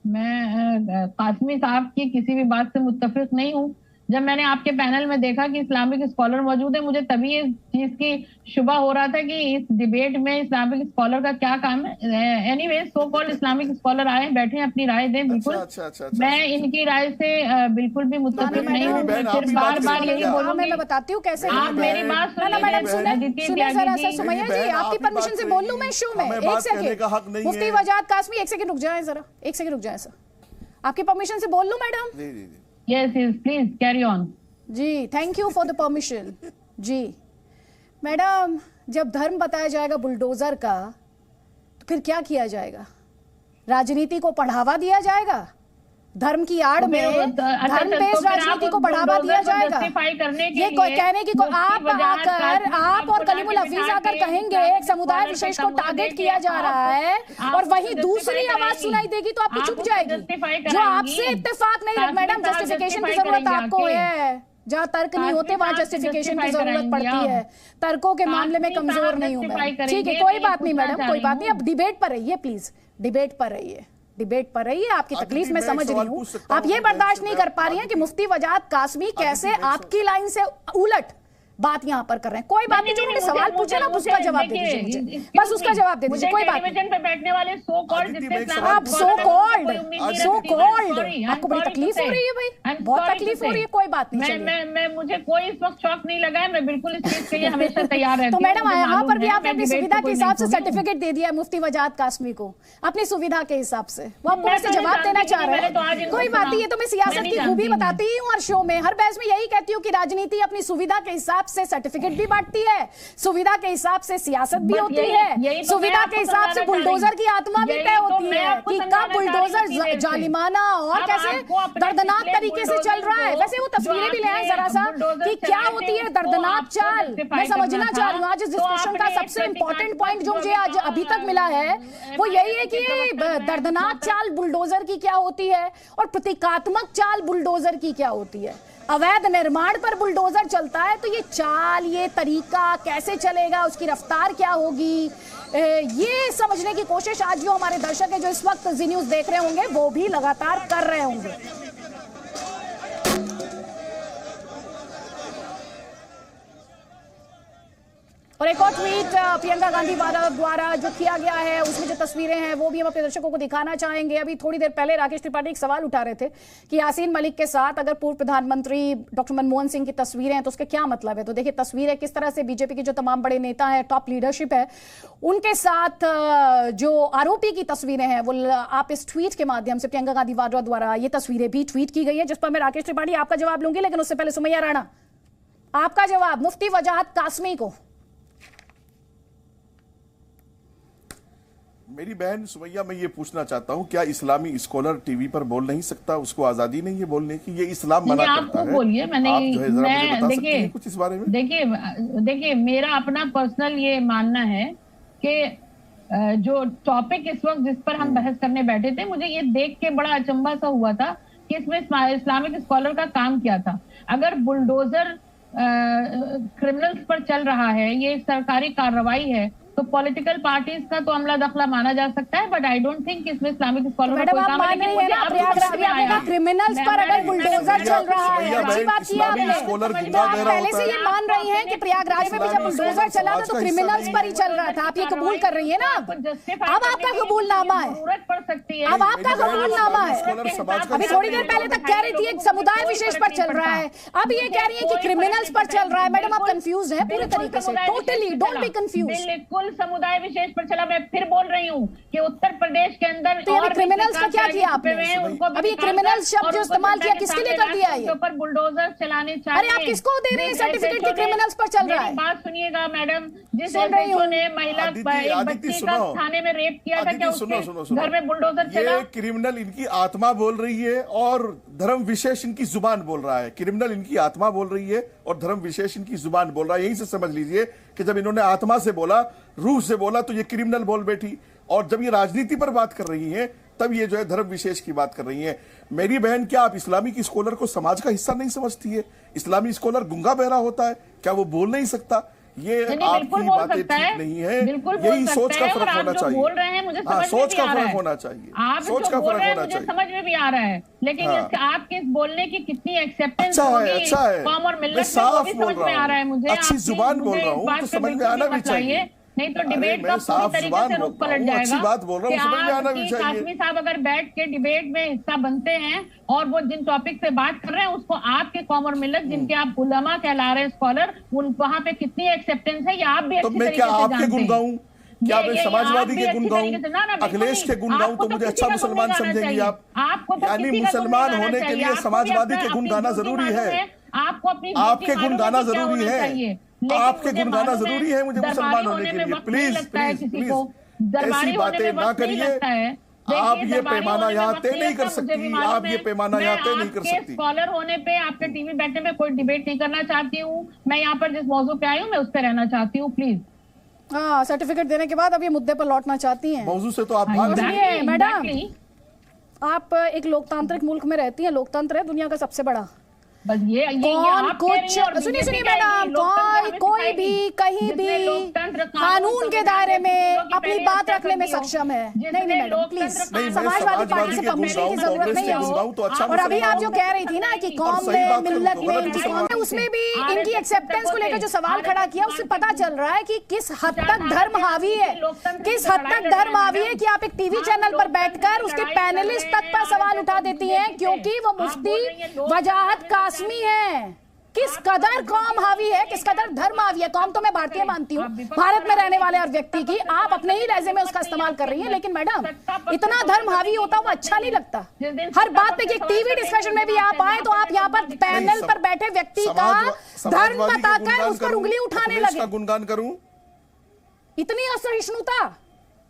J: मैं कासमी साहब की किसी भी बात से मुत्तफिक नहीं हूँ। जब मैंने आपके पैनल में देखा कि इस्लामिक स्कॉलर मौजूद है, मुझे तभी इस चीज की शुबा हो रहा था कि इस डिबेट में इस्लामिक स्कॉलर का क्या काम है। Anyway, so called Islamic scholar आए, बैठे अपनी राय दें। बिल्कुल मैं इनकी राय से बिल्कुल भी मुत्तफिक नहीं हूँ। फिर बार बार यही बोलूंगी।
A: मैं बताती हूँ कैसे।
J: आप मेरी बात
A: मैडम सुनिए, सुमैया जी, आपकी परमिशन से बोल लूं मैं शो में? एक सेकंड, मुफ्ती वजाद कासमी, एक सेकंड रुक जाए जरा, एक सेकंड रुक जाए सर। आपकी परमिशन से बोल लूं madam?
J: Yes, please carry on.
A: जी, thank you for the permission. जी मैडम, जब धर्म बताया जाएगा बुलडोजर का, तो फिर क्या किया जाएगा? राजनीति को बढ़ावा दिया जाएगा? धर्म की आड़ में धर्म बेस्ड राजनीति को बढ़ावा दिया जाएगा? ये कहने की आप आकर, आप और कलीमुल हफीज आकर कहेंगे एक समुदाय विशेष को टारगेट किया जा रहा है और वहीं दूसरी आवाज सुनाई देगी तो आपकी चुप जाएगी। जो आपसे इत्तेफाक नहीं, मैडम जस्टिफिकेशन की जरूरत आपको है। जहाँ तर्क नहीं होते वहाँ जस्टिफिकेशन की जरूरत पड़ती है। तर्कों के मामले में कमजोर नहीं हूं मैं। ठीक है, कोई बात नहीं मैडम, कोई बात नहीं। अब डिबेट पर रहिए प्लीज, डिबेट पर रहिए, डिबेट पर रहिए। आपकी तकलीफ मैं समझ रही हूँ। आप ये बर्दाश्त नहीं कर पा रही हैं कि मुफ्ती वजाद कासमी कैसे आपकी लाइन से उलट बात यहाँ पर कर रहे हैं। कोई बात नहीं, जो उन्होंने सवाल पूछा ना उसका जवाब दे दीजिए मुझे, बस उसका जवाब दे दीजिए। कोई बात नहीं।
J: पे बैठने वाले सो कॉल्ड
A: आप सो कॉल्ड आपको बड़ी तकलीफ हो रही है भाई, बहुत तकलीफ हो रही है। कोई बात नहीं,
J: मैं मुझे कोई इस वक्त शौक नहीं लगा है। मैं बिल्कुल इस चीज के लिए हमेशा तैयार रहती हूं।
A: तो मैडम यहाँ पर भी आपने अपनी सुविधा के हिसाब से सर्टिफिकेट दे दिया है मुफ्ती वजाद कासमी को, अपनी सुविधा के हिसाब से। वो आपको वैसे जवाब देना चाह रहे हैं। कोई बात नहीं, ये तो मैं सियासत की खूबी बताती हूँ हर शो में, हर बहस में यही कहती हूँ कि राजनीति अपनी सुविधा के हिसाब से सर्टिफिकेट बांटती है, सुविधा के हिसाब से सियासत भी होती है, सुविधा के हिसाब से बुलडोजर की आत्मा भी तय होती है कि कब बुलडोजर जालिमाना और कैसे दर्दनाक तरीके से चल रहा है। वैसे वो तस्वीरें भी ले आए जरा सा कि क्या होती है दर्दनाक चाल। मैं समझना चाह रही हूँ आज इस डिस्कशन का सबसे इंपॉर्टेंट पॉइंट जो मुझे आज अभी तक मिला है वो यही है कि दर्दनाक चाल बुलडोजर की क्या होती है और प्रतीकात्मक चाल बुलडोजर की क्या होती है। अवैध निर्माण पर बुलडोजर चलता है तो ये चाल, ये तरीका कैसे चलेगा, उसकी रफ्तार क्या होगी, ये समझने की कोशिश आज जो हमारे दर्शक है जो इस वक्त जी न्यूज़ देख रहे होंगे वो भी लगातार कर रहे होंगे। और एक और ट्वीट प्रियंका गांधी वाड्रा द्वारा जो किया गया है उसमें जो तस्वीरें हैं वो भी हम अपने दर्शकों को दिखाना चाहेंगे। अभी थोड़ी देर पहले राकेश त्रिपाठी एक सवाल उठा रहे थे कि यासीन मलिक के साथ अगर पूर्व प्रधानमंत्री डॉक्टर मनमोहन सिंह की तस्वीरें हैं तो उसके क्या मतलब है। तो देखिए तस्वीरें किस तरह से बीजेपी के जो तमाम बड़े नेता हैं, टॉप लीडरशिप है, उनके साथ जो आरोपी की तस्वीरें हैं वो आप इस ट्वीट के माध्यम से प्रियंका गांधी वाड्रा द्वारा ये तस्वीरें भी ट्वीट की गई है, जिस पर मैं राकेश त्रिपाठी आपका जवाब लूंगी। लेकिन उससे पहले सुमैया राणा, आपका जवाब मुफ्ती वजाद कासमी को।
N: मेरी बहन सुमैया, मैं ये पूछना चाहता हूँ, क्या इस्लामी स्कॉलर टीवी पर बोल नहीं सकता? उसको आजादी नहीं है बोलने की? ये इस्लाम मना करता है।
J: बोलिए,
N: मैं देखिए कुछ इस बारे में।
J: देखिए मेरा अपना पर्सनल ये मानना है कि जो टॉपिक इस वक्त जिस पर हम बहस करने बैठे थे, मुझे ये देख के बड़ा अचंभा सा हुआ था कि इसमें इस्लामिक स्कॉलर का काम क्या था। अगर बुलडोजर क्रिमिनल्स पर चल रहा है, ये सरकारी कार्रवाई है, तो पॉलिटिकल पार्टीज का तो अमला दखला माना जा सकता है, बट आई डोंट थिंक इसमें इस्लामिक स्कॉलर
A: मैडम आप मान रही है ना प्रयागराज क्रिमिनल्स पर अगर बुलडोजर चल रहा है, अच्छी बात की आपने, तो आप पहले से ये मान रही हैं कि प्रयागराज में भी जब बुलडोजर चला था तो क्रिमिनल्स पर ही चल रहा था, आप ये कबूल कर रही है ना? अब आपका कबूलनामा है,
J: जरूरत पड़ सकती है,
A: अब आपका कबूलनामा है। अभी थोड़ी देर पहले तक कह रही थी एक समुदाय विशेष पर चल रहा है, अब ये कह रही है कि क्रिमिनल्स पर चल रहा है। मैडम आप कंफ्यूज हैं पूरे तरीके से, टोटली डोंट बी कंफ्यूज।
J: बिल्कुल समुदाय विशेष पर चला। मैं फिर बोल रही हूँ कि उत्तर प्रदेश के अंदर
A: तो ये क्रिमिनल्स का क्या किया आपने? अभी क्रिमिनल्स शब्द जो इस्तेमाल किया किसके लिए कर दिया है?
J: ऊपर बुलडोजर चलाने चाहिए।
A: अरे आप किसको दे रहे हैं सर्टिफिकेट कि क्रिमिनल्स पर चल रहा है?
J: बात सुनिएगा मैडम, जिस एसएचओ ने महिला बच्ची का थाने में रेप किया था, क्या उसके घर में बुलडोजर चला?
N: ये क्रिमिनल इनकी आत्मा बोल रही है और धर्म विशेष इनकी जुबान बोल रहा है। क्रिमिनल इनकी आत्मा बोल रही है और धर्म विशेष इनकी जुबान बोल रहा है। यहीं से समझ लीजिए कि जब इन्होंने आत्मा से बोला, रूह से बोला, तो ये क्रिमिनल बोल बैठी, और जब ये राजनीति पर बात कर रही हैं तब ये जो है धर्म विशेष की बात कर रही हैं। मेरी बहन, क्या आप इस्लामिक स्कॉलर को समाज का हिस्सा नहीं समझती है? इस्लामी स्कॉलर गूंगा बहरा होता है क्या? वो बोल नहीं सकता? ये आपकी बातें ठीक नहीं है। यही सोच का फर्क होना चाहिए।
J: बोल रहे हैं मुझे
N: सोच का फर्क होना चाहिए।
J: आप सोच का फर्क होना चाहिए, समझ में भी आ रहा है, लेकिन आपके इस बोलने की कितनी एक्सेप्टेंस
N: अच्छा है,
J: कौम और मिल्लत
N: साफ
J: में समझ में आ रहा है मुझे।
N: अच्छी जुबान बोल रहा हूँ तो समझ में आना भी चाहिए,
J: नहीं तो डिबेट का पूरी तरीके से रुख पलट जाएगा।
N: अच्छी बात बोल रहा हूँ, समझ में आना भी चाहिए।
J: कासमी साहब अगर बैठ के डिबेट में हिस्सा बनते हैं और वो जिन टॉपिक पे बात कर रहे हैं उसको आपके कौम और मिल्लत, जिनके आप उलमा कहला रहे हैं, स्कॉलर, उन वहां पे कितनी एक्सेप्टेंस है ये आप भी अच्छी तरीके से जानते हैं।
N: गुण गाऊं क्या? मैं समाजवादी के गुण गाऊं, अखिलेश के गुण गाऊं तो मुझे अच्छा मुसलमान समझेंगी आप? यानी मुसलमान होने के लिए समाजवादी के गुण गाना जरूरी है?
J: आपको अपनी
N: आपके गुण गाना जरूरी है? आपके गुण गाना जरूरी है मुझे मुसलमान होने के लिए? प्लीज प्लीज प्लीज ऐसी बातें ना करिए। आप ये पैमाना यहाँ तय नहीं कर सकती, आप ये पैमाना यहाँ तय नहीं कर सकती।
J: स्कॉलर होने पे, आपके टीवी बैठने में कोई डिबेट नहीं करना चाहती हूँ मैं। यहाँ पर जिस मौजू पे आई हूँ मैं उस पर रहना चाहती हूँ, प्लीज।
A: हाँ, सर्टिफिकेट देने के बाद अब ये मुद्दे पर लौटना चाहती हैं।
N: मौजू से तो आप भाग रही
A: हैं। मैडम आप एक लोकतांत्रिक मुल्क में रहती हैं, लोकतंत्र है दुनिया का सबसे बड़ा।
J: बस ये
A: कौन कुछ सुनिए मैडम, कोई भी कहीं भी कानून के दायरे में अपनी बात रखने में सक्षम है। नहीं मैडम प्लीज, समाजवादी पार्टी से परमिशन की जरूरत नहीं है। और अभी आप जो कह रही थी ना कि कौम में, मिल्लत में, इनकी कौम में, उसमें भी इनकी एक्सेप्टेंस को लेकर जो सवाल खड़ा किया उससे पता चल रहा है कि किस हद तक धर्म हावी है, किस हद तक धर्म हावी है कि आप एक टीवी चैनल पर बैठकर उसके पैनलिस्ट तक पर सवाल उठा देती हैं क्योंकि वो मुफ्ती वजाहत कासमी है। किस कदर कौम हावी है, किस कदर धर्म हावी है। कौम तो मैं भारतीय मानती हूँ, भारत में रहने वाले हर व्यक्ति की, आप अपने ही लहजे में उसका इस्तेमाल कर रही हैं। लेकिन मैडम इतना धर्म हावी होता हुआ अच्छा नहीं लगता। हर बात पे टीवी डिस्कशन में भी आप आए तो आप यहाँ पर पैनल पर बैठे व्यक्ति का धर्म बताकर उस पर उंगली उठाने लगे।
N: गुणगान करूं?
A: इतनी असहिष्णुता,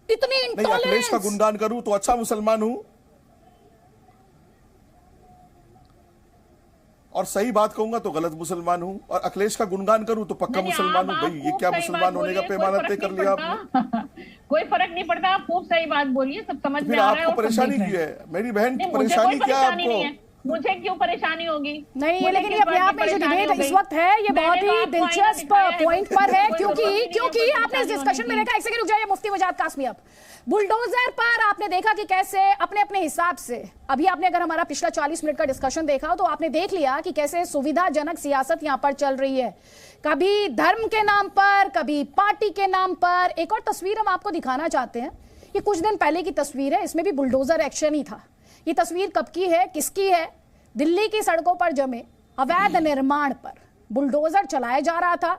A: इतनी
N: अखिलेश का गुणगान करूं तो अच्छा मुसलमान हूं, और सही बात कहूंगा तो गलत मुसलमान हूं, और अखिलेश का गुणगान करूं तो पक्का मुसलमान हूं। भाई ये क्या मुसलमान होने का पैमाना तय कर लिया आपने?
J: कोई फर्क नहीं पड़ता, आप खूब सही बात बोलिए, सब समझ में आ रहा है।
N: आपको परेशानी की है मेरी बहन? परेशानी क्या है आपको?
J: मुझे क्यों परेशानी होगी?
A: नहीं, लेकिन ये अपने आप में जो डिबेट इस वक्त है ये बहुत ही दिलचस्प पॉइंट पर है क्योंकि आपने इस डिस्कशन में देखा, एक सेकंड रुक जाइए मुफ्ती वजाहत कासमी, अब बुलडोजर पर आपने देखा कि कैसे अपने अपने हिसाब से, अभी आपने अगर हमारा पिछला 40 मिनट का डिस्कशन देखा तो आपने देख लिया कि कैसे सुविधाजनक सियासत यहां पर चल रही है, कभी धर्म के नाम पर, कभी पार्टी के नाम पर। एक और तस्वीर हम आपको दिखाना चाहते हैं, ये कुछ दिन पहले की तस्वीर है, इसमें भी बुलडोजर एक्शन ही था। ये तस्वीर कब की है, किसकी है? दिल्ली की सड़कों पर जमे अवैध निर्माण पर बुलडोजर चलाया जा रहा था।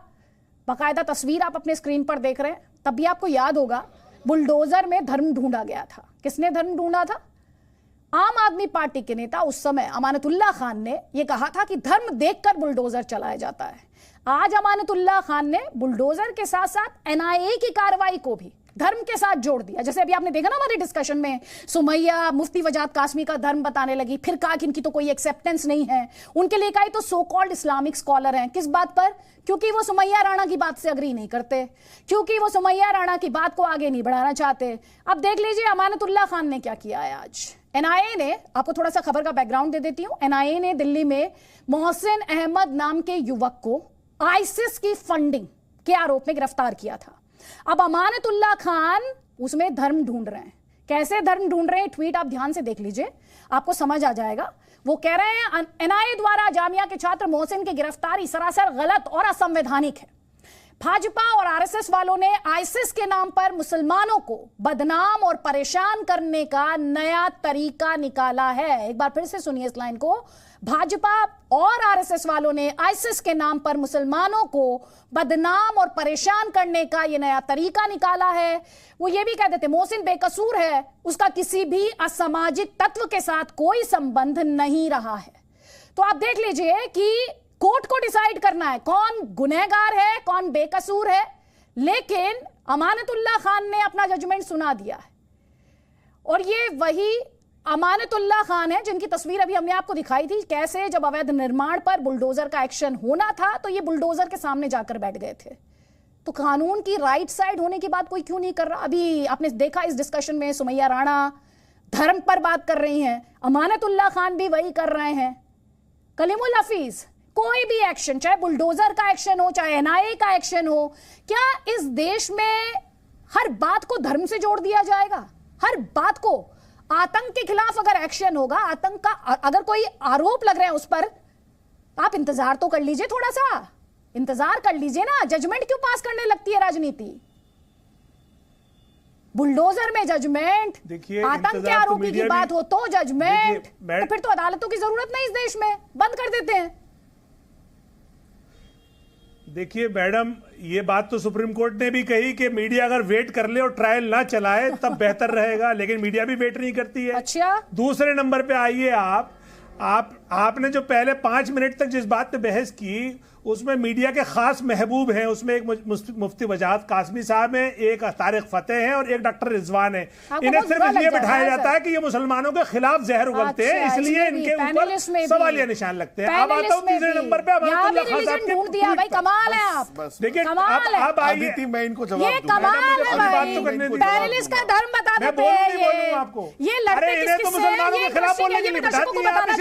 A: बाकायदा तस्वीर आप अपने स्क्रीन पर देख रहे हैं। तब भी आपको याद होगा बुलडोजर में धर्म ढूंढा गया था। किसने धर्म ढूंढा था? आम आदमी पार्टी के नेता उस समय अमानतुल्लाह खान ने यह कहा था कि धर्म देखकर बुलडोजर चलाया जाता है। आज अमानतुल्लाह खान ने बुलडोजर के साथ साथ एनआईए की कार्रवाई को भी धर्म के साथ जोड़ दिया। जैसे अभी आपने देखा ना हमारे डिस्कशन में, सुमैया मुफ्ती वजाहत कासमी का धर्म बताने लगी, फिर कहा कि इनकी तो कोई एक्सेप्टेंस नहीं है। उनके लिए कहा तो सो कॉल्ड इस्लामिक स्कॉलर हैं। किस बात पर? क्योंकि वो सुमैया राणा की बात से अग्री नहीं करते, क्योंकि वो सुमैया राणा की बात को आगे नहीं बढ़ाना चाहते। अब देख लीजिए अमानतुल्लाह खान ने क्या किया है आज। एनआईए ने, आपको थोड़ा सा खबर का बैकग्राउंड दे देती हूं, एनआईए ने दिल्ली में मोहसिन अहमद नाम के युवक को आईसिस की फंडिंग के आरोप में गिरफ्तार किया था। अब अमानतुल्लाह खान उसमें धर्म ढूंढ रहे हैं। कैसे धर्म ढूंढ रहे हैं, ट्वीट आप ध्यान से देख लीजिए, आपको समझ आ जाएगा। वो कह रहे हैं एनआईए द्वारा जामिया के छात्र मोहसिन की गिरफ्तारी सरासर गलत और असंवैधानिक है। भाजपा और आरएसएस वालों ने आईसिस के नाम पर मुसलमानों को बदनाम और परेशान करने का नया तरीका निकाला है। एक बार फिर से सुनिए इस लाइन को। भाजपा और आरएसएस वालों ने आईसिस के नाम पर मुसलमानों को बदनाम और परेशान करने का यह नया तरीका निकाला है। वो ये भी कह देते मोहसिन बेकसूर है, उसका किसी भी असामाजिक तत्व के साथ कोई संबंध नहीं रहा है। तो आप देख लीजिए कि कोर्ट को डिसाइड करना है कौन गुनहगार है, कौन बेकसूर है, लेकिन अमानतुल्लाह खान ने अपना जजमेंट सुना दिया है। और ये वही अमानतुल्लाह खान है जिनकी तस्वीर अभी हमने आपको दिखाई थी, कैसे जब अवैध निर्माण पर बुलडोजर का एक्शन होना था तो ये बुलडोजर के सामने जाकर बैठ गए थे। तो कानून की राइट साइड होने की बात कोई क्यों नहीं कर रहा? अभी आपने देखा इस डिस्कशन में सुमैया राणा धर्म पर बात कर रही हैं, अमानतुल्लाह खान भी वही कर रहे हैं, कलीमुल हफीज। कोई भी एक्शन, चाहे बुलडोजर का एक्शन हो, चाहे एनआईए का एक्शन हो, क्या इस देश में हर बात को धर्म से जोड़ दिया जाएगा? हर बात को आतंक के खिलाफ अगर एक्शन होगा, आतंक का अगर कोई आरोप लग रहे हैं उस पर, आप इंतजार तो कर लीजिए, थोड़ा सा इंतजार कर लीजिए ना। जजमेंट क्यों पास करने लगती है राजनीति? बुलडोजर में जजमेंट, आतंक के आरोपी की बात हो तो जजमेंट, तो फिर तो अदालतों की जरूरत नहीं इस देश में, बंद कर देते हैं।
H: देखिए मैडम, ये बात तो सुप्रीम कोर्ट ने भी कही कि मीडिया अगर वेट कर ले और ट्रायल ना चलाए तब बेहतर रहेगा, लेकिन मीडिया भी वेट नहीं करती है।
A: अच्छा,
H: दूसरे नंबर पे आइए आपने जो पहले 5 मिनट तक जिस बात पे बहस की उसमें मीडिया के खास महबूब हैं, उसमें एक मुफ्ती वजाहत कासमी साहब हैं, एक तारिक फतेह हैं और एक डॉक्टर रिजवान है। इन्हें सिर्फ इसलिए बिठाया जाता है कि ये मुसलमानों के खिलाफ जहर उगलते हैं, इसलिए इनके ऊपर सवालिया निशान लगते हैं। अब आता हूं तीसरे नंबर पे,
A: कमाल है आप।
H: देखिए अब आइए,
N: मैं इनको
A: ये कमाल है भाई, पैरेलिस का धर्म बता देते हैं आपको। ये लड़ते किससे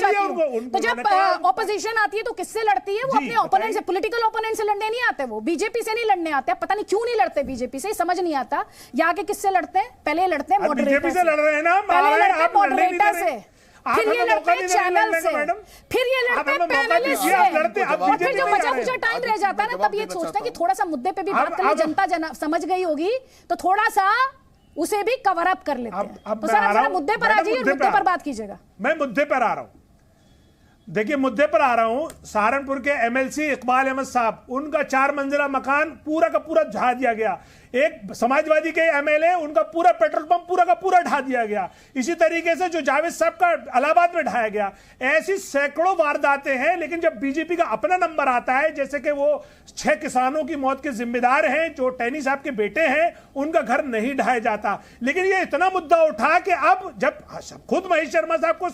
A: हैं? तो जब ऑपोजिशन आती है तो किससे लड़ती है? वो अपने ओपोनेंट से, पॉलिटिकल ओपोनेंट से लड़ने नहीं आते, वो बीजेपी से नहीं लड़ने आते। पता नहीं क्यों नहीं लड़ते बीजेपी से, समझ नहीं आता। या के किससे लड़ते हैं? पहले लड़ते हैं मॉडरेटर से, पहले लड़ते हैं मॉडरेटर से, फिर ये लड़ते हैं चैनल से, फिर ये लड़ते हैं पैनलिस्ट से, और फिर जो बचा कुछ टाइम रह जाता है ना तब ये सोचते हैं कि थोड़ा सा मुद्दे पे भी बात कर ले, जनता समझ गई होगी तो थोड़ा सा उसे भी कवर अप कर लेते हैं। तो सर आप मुद्दे पर आ जाइए और मुद्दे पर बात कीजिएगा।
H: मैं मुद्दे पर आ रहा हूं, देखिए मुद्दे पर आ रहा हूं। सहारनपुर के एमएलसी इकबाल अहमद साहब, उनका 4 मंजिला मकान पूरा का पूरा ढा दिया गया। एक समाजवादी के एमएलए, उनका पूरा पेट्रोल पंप पूरा का पूरा ढा दिया गया। इसी तरीके से जो जावेद साहब का इलाहाबाद में ढाया गया। ऐसी सैकड़ों वारदातें हैं, लेकिन जब बीजेपी का अपना नंबर आता है, जैसे कि वो 6 किसानों की मौत के जिम्मेदार हैं जो टैनी साहब के बेटे हैं, उनका घर नहीं ढाया जाता। लेकिन ये इतना मुद्दा उठा कि अब जब खुद महेश शर्मा साहब को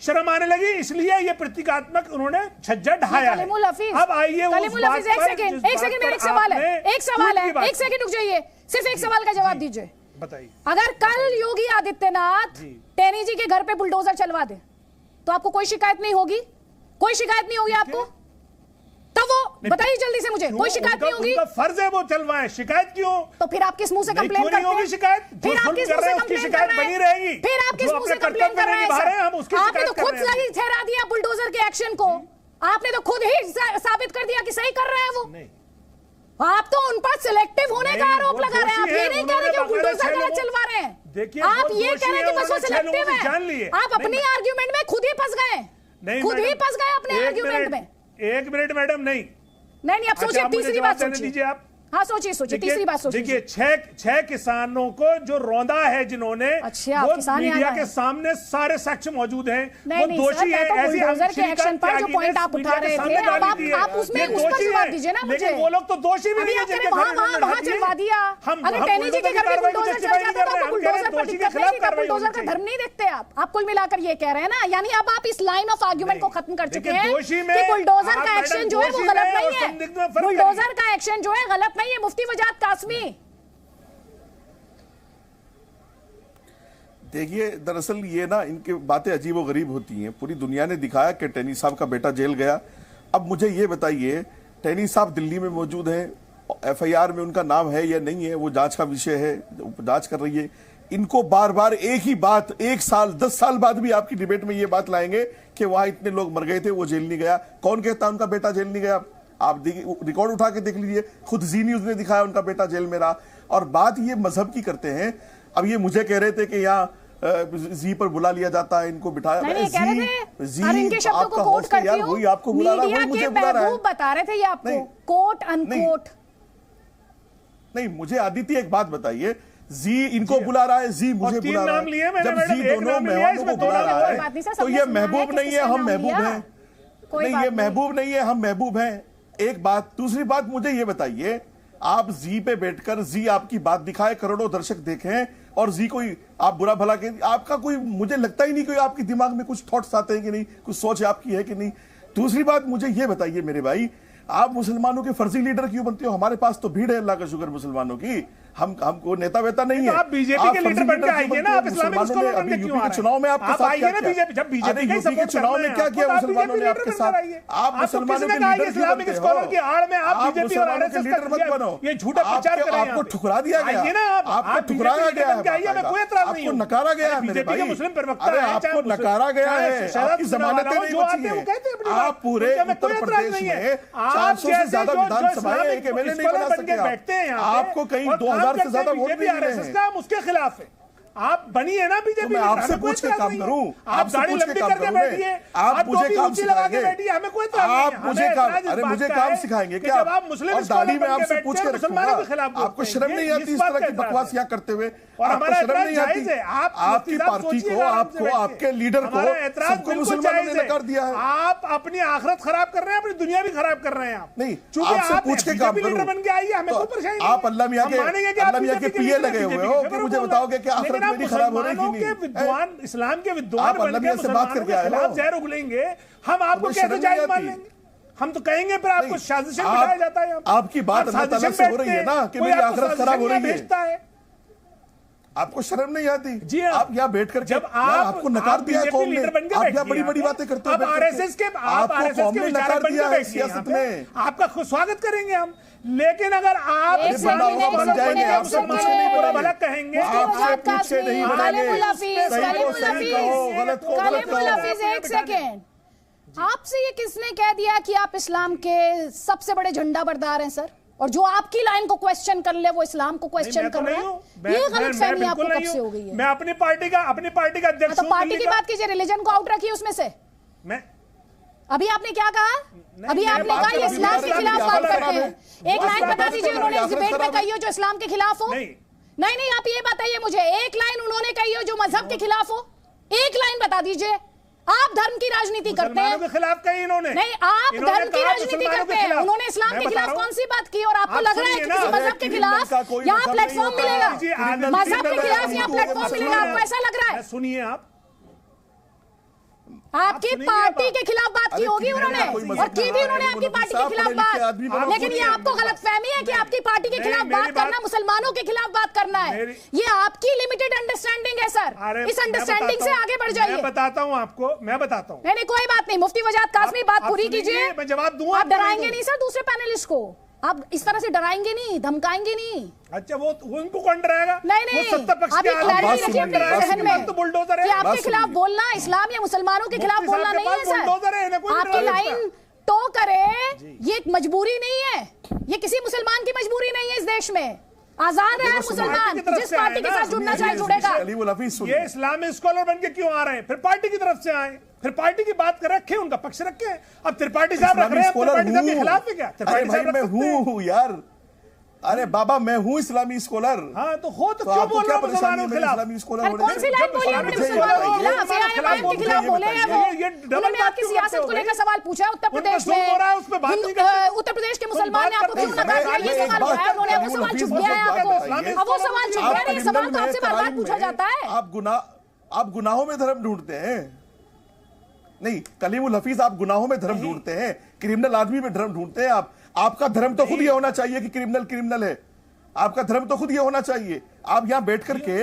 H: शर्म आने लगी, इसलिए ये प्रतीकात्मक उन्होंने छज्जा ढाया है। अब आइए
A: एक सेकंड रुक जाइए, सिर्फ एक सवाल का जवाब दीजिए,
H: बताइए।
A: अगर कल योगी आदित्यनाथ टेनी जी के घर पे बुलडोजर चलवा दे तो आपको कोई शिकायत नहीं होगी? कोई शिकायत नहीं होगी आपको? तब वो बताइए जल्दी से मुझे, कोई शिकायत नहीं होगी?
H: फर्ज है वो चलवाएं, शिकायत क्यों?
A: तो फिर आप किस मुंह से कंप्लेन करते हैं?
H: शिकायत
A: फिर आप किस मुंह से कंप्लेन कर रहे हैं? फिर आप किस मुंह से कंप्लेन कर रहे हैं? आपने तो खुद सही ठहरा दिया बुलडोजर के एक्शन को, आपने तो खुद ही साबित कर दिया कि सही कर रहे हैं वो। आप तो उन पर सिलेक्टिव होने का आरोप लगा रहे हैं। आप ये नहीं कह रहे कि बुलडोजर गलत चलवा रहे हैं, आप ये कह रहे हैं कि बस वो सिलेक्टिव है। आप अपनी आर्ग्यूमेंट में खुद ही फंस गए, खुद ही फंस गए अपने आर्ग्यूमेंट में।
H: 1 मिनट मैडम, नहीं,
A: आप सोचिए, तीसरी बात सोचिए आप। हाँ सोचिए, तीसरी बात सोचिए।
H: देखिए 6 किसानों को जो रौंदा है जिन्होंने, वो मीडिया के सामने सारे साक्ष्य मौजूद हैं, वो दोषी है।
A: बुलडोजर के एक्शन पर जो पॉइंट आप उठा रहे थे, अब आप उसमें उसका जवाब दीजिए ना मुझे।
H: वो लोग तो दोषी भी नहीं है,
A: वहां चलवा दिया। अगर टेनी जी के घर पे बुलडोजर चल जाता तो बुलडोजर पर दिक्कत नहीं थी, बुलडोजर का धर्म नहीं देखते आप कुल मिलाकर ये कह रहे हैं ना। यानी अब आप इस लाइन ऑफ आर्ग्यूमेंट को खत्म कर चुके हैं कि बुलडोजर का एक्शन जो है वो गलत नहीं है, बुलडोजर का एक्शन जो है गलत नहीं है। मुफ्ती वजाहत कासमी,
N: देखिए दरअसल ये ना इनकी बातें अजीब व गरीब होती हैं। पूरी दुनिया ने दिखाया कि टैनी साहब का बेटा जेल गया। अब मुझे ये बताइए, टैनी साहब दिल्ली में मौजूद हैं एफआईआर में उनका नाम है या नहीं है वो जांच का विषय है, जांच कर रही है। इनको बार बार एक ही बात 1 साल 10 साल बाद भी आपकी डिबेट में ये बात लाएंगे कि वहां इतने लोग मर गए थे, वो जेल नहीं गया। कौन कहता उनका बेटा जेल नहीं गया? आप रिकॉर्ड उठा के देख लीजिए, खुद जी न्यूज ने दिखाया उनका बेटा जेल में रहा। और बात ये मजहब की करते हैं। अब ये मुझे कह रहे थे कि यहाँ जी पर बुला लिया जाता है, इनको बिठाया।
A: इनके शब्दों को कोट करती हूं,
N: वही आपको बुला रहा है, मुझे बुला रहा है।
A: बता रहे थे ये आपको, कोट अनकोट।
N: नहीं, मुझे आदित्य एक बात बताइए, जी इनको बुला रहा है, जी मुझे बुला रहा है। जब जी दोनों मेहमानों को बुला रहा है तो ये महबूब नहीं है, हम महबूब हैं। नहीं, ये महबूब नहीं है, हम महबूब हैं। एक बात। दूसरी बात, मुझे ये बताइए, आप जी पे बैठकर जी आपकी बात दिखाए, करोड़ों दर्शक देखें, और जी कोई आप बुरा भला के आपका कोई, मुझे लगता ही नहीं कोई आपके दिमाग में कुछ थॉट्स आते हैं कि नहीं, कुछ सोच आपकी है कि नहीं। दूसरी बात, मुझे ये बताइए मेरे भाई, आप मुसलमानों के फर्जी लीडर क्यों बनते हो? हमारे पास तो भीड़ है, अल्लाह का शुक्र, मुसलमानों की। हमको नेता वेता नहीं है।
H: आप बीजेपी के लीडर बन के आइए ना, आप इस्लामिक स्कॉलर बन के क्यों आ रहे हैं?
N: चुनाव में आपके साथ क्या किया?
H: जब बीजेपी के
N: यूपी के चुनाव में क्या किया मुसलमानों ने आपके साथ? आप मुसलमानों के लीडर
H: इस्लामिक स्कॉलर की आड़ में आप बीजेपी और आरएसएस
N: लीडर मत बनो।
H: ये झूठा प्रचार कर रहे हैं।
N: आपको ठुकरा दिया गया, आपको ठुकराया गया है, आपको नकारा गया है मेरे भाई। अरे आपको नकारा गया है, आपकी जमानतें नहीं बची है। आप पूरे उत्तर प्रदेश में 400 से ज्यादा विधानसभाएं एक एमएलए नहीं बना सके। आपको कहीं 2000 से ज्यादा वोट भी मिले हैं।
H: उसके खिलाफ है। आप बनी है ना बीजेपी।
N: मैं आपसे पूछ के काम करूं,
H: आप दाढ़ी लंबी करके बैठिए,
N: आप मुझे काम सिखाएंगे,
H: हमें कोई इतराज नहीं है।
N: आप मुझे काम, अरे मुझे काम सिखाएंगे क्या?
H: जब आप मुस्लिम
N: और दाढ़ी में आपसे पूछ के रखूंगा, आपको शर्म नहीं आती इस तरह की बकवास यहाँ करते हुए? आपको शर्म नहीं आती? आपकी पार्टी को, आपको, आपके लीडर को, सबको मुसलमानों ने नकार दिया है।
H: आप अपनी आखिरत खराब कर रहे हैं, अपनी दुनिया भी खराब कर रहे हैं। आप
N: नहीं, आपसे पूछ के काम करूं,
H: बन के आइए, हमें कोई परेशानी नहीं।
N: आप अल्लाह मियां के पीए लगे हुए हो कि मुझे बताओगे कि आखिरत मेरी खराब हो रही है।
H: विद्वान, इस्लाम के विद्वान
N: बनके मुसलमानों के
H: खिलाफ जहर उगलेंगे, हम आपको कैसे जायज मान लेंगे? हम तो कहेंगे फिर आपको साजिशें बिठाया जाता है।
N: आपकी बात अल्लाह ताला से हो रही है ना कि मेरी आखिरत खराब हो रही है। आपको शर्म नहीं आती?
H: जी
N: आप यहाँ बैठ कर, जब आपको नकार दिया कौम ने, आप यहाँ बड़ी बड़ी बातें करते हो।
H: आरएसएस के
N: आपको कौम ने नकार दिया है सियासत में।
H: आपका स्वागत करेंगे हम, लेकिन अगर आप
N: बन जाएंगे, आपसे पूछ के नहीं
H: बुरा भला कहेंगे,
N: आपसे पूछ के नहीं बनेंगे।
A: एक सेकेंड, आपसे ये किसने कह दिया कि आप इस्लाम के सबसे बड़े झंडा बरदार हैं सर? और जो आपकी लाइन को क्वेश्चन कर ले वो इस्लाम को क्वेश्चन कर रहे हैं। ये गलतफहमी आपको कब से हो गई है?
H: मैं अपनी पार्टी का अध्यक्ष
A: हूं। तो पार्टी की बात कीजिए, रिलीजन को आउट रखिए उसमें से।
H: मैं
A: अभी आपने क्या कहा? अभी आपने कहा ये इस्लाम के खिलाफ बात करते हैं। एक लाइन बता दीजिए उन्होंने इस डिबेट में कही हो जो इस्लाम के खिलाफ हो। नहीं, आप ये बताइए मुझे, एक लाइन उन्होंने कही हो जो मजहब के खिलाफ हो। एक लाइन बता दीजिए। आप धर्म की राजनीति करते हैं।
H: के खिलाफ कही इन्होंने?
A: नहीं, आप धर्म की राजनीति करते हैं। उन्होंने इस्लाम के खिलाफ कौन सी बात की? और आपको लग रहा है कि किसी मजहब के खिलाफ यहाँ प्लेटफॉर्म मिलेगा? मजहब के खिलाफ यहाँ प्लेटफॉर्म मिलेगा, आपको ऐसा लग रहा है?
H: सुनिए, आप
A: आपकी पार्टी के खिलाफ बात की होगी उन्होंने, और की भी उन्होंने आपकी पार्टी के खिलाफ बात। लेकिन ये आपको गलतफहमी है कि आपकी पार्टी के खिलाफ बात करना मुसलमानों के खिलाफ बात करना है। ये आपकी लिमिटेड अंडरस्टैंडिंग है सर। इस अंडरस्टैंडिंग से आगे बढ़ जाइए।
H: मैं बताता हूँ आपको, मैं बताता हूँ।
A: नहीं, कोई बात नहीं। मुफ्ती वजाद काज़मी, बात पूरी कीजिए।
H: मैं जवाब दूंगा।
A: आप डराएंगे नहीं सर दूसरे पैनलिस्ट को? आप इस तरह से डराएंगे नहीं, धमकाएंगे नहीं?
H: अच्छा, वो उनको कौन डराएगा?
A: नहीं, अभी क्लैरिटी रखिए अपने जहन में
H: तो बुलडोजर है।
A: कि आपके खिलाफ बोलना इस्लाम या मुसलमानों के खिलाफ बोलना नहीं है सर। आपकी लाइन टो करे, ये मजबूरी नहीं है, ये किसी मुसलमान की मजबूरी नहीं है। इस देश में आजाद है मुसलमान, जिस पार्टी के साथ जुड़ना चाहे जुड़ेगा।
H: ये इस्लामिक स्कॉलर बन के क्यों आ रहे हैं? फिर पार्टी की तरफ से आए, फिर पार्टी की बात कर रखे, उनका पक्ष रखे। अब त्रिपाठी साहब रख रहे हैं, त्रिपाठी साहब के खिलाफ है क्या?
N: अरे भाई मैं हूँ यार, अरे बाबा मैं हूँ इस्लामी स्कॉलर।
H: हाँ तो हो तो क्यों बोल रहे हो मुसलमानों के खिलाफ?
N: इस्लामी स्कॉलर
A: कौन सी लाइन बोली आपने मुसलमानों के खिलाफ? एआईएम के खिलाफ बोले हैं वो? उन्होंने आपकी सियासत को लेकर सवाल पूछा है। उत्तर प्रदेश में उत्तर प्रदेश के मुसलमान ने आपको क्यों नकार दिया? ये सवाल उठाया उन्होंने, वो सवाल छुप गया है आपको। अब वो सवाल छुप गया नहीं, सवाल तो आपसे बार बार पूछा जाता है।
N: आप गुनाहों में धर्म ढूंढते हैं। नहीं, कलीमुल हफीज, आप गुनाहों में धर्म ढूंढते हैं, क्रिमिनल आदमी में धर्म ढूंढते हैं आप। आपका धर्म तो खुद ये होना चाहिए कि क्रिमिनल है। आपका धर्म तो खुद ये होना चाहिए। आप यहां बैठ करके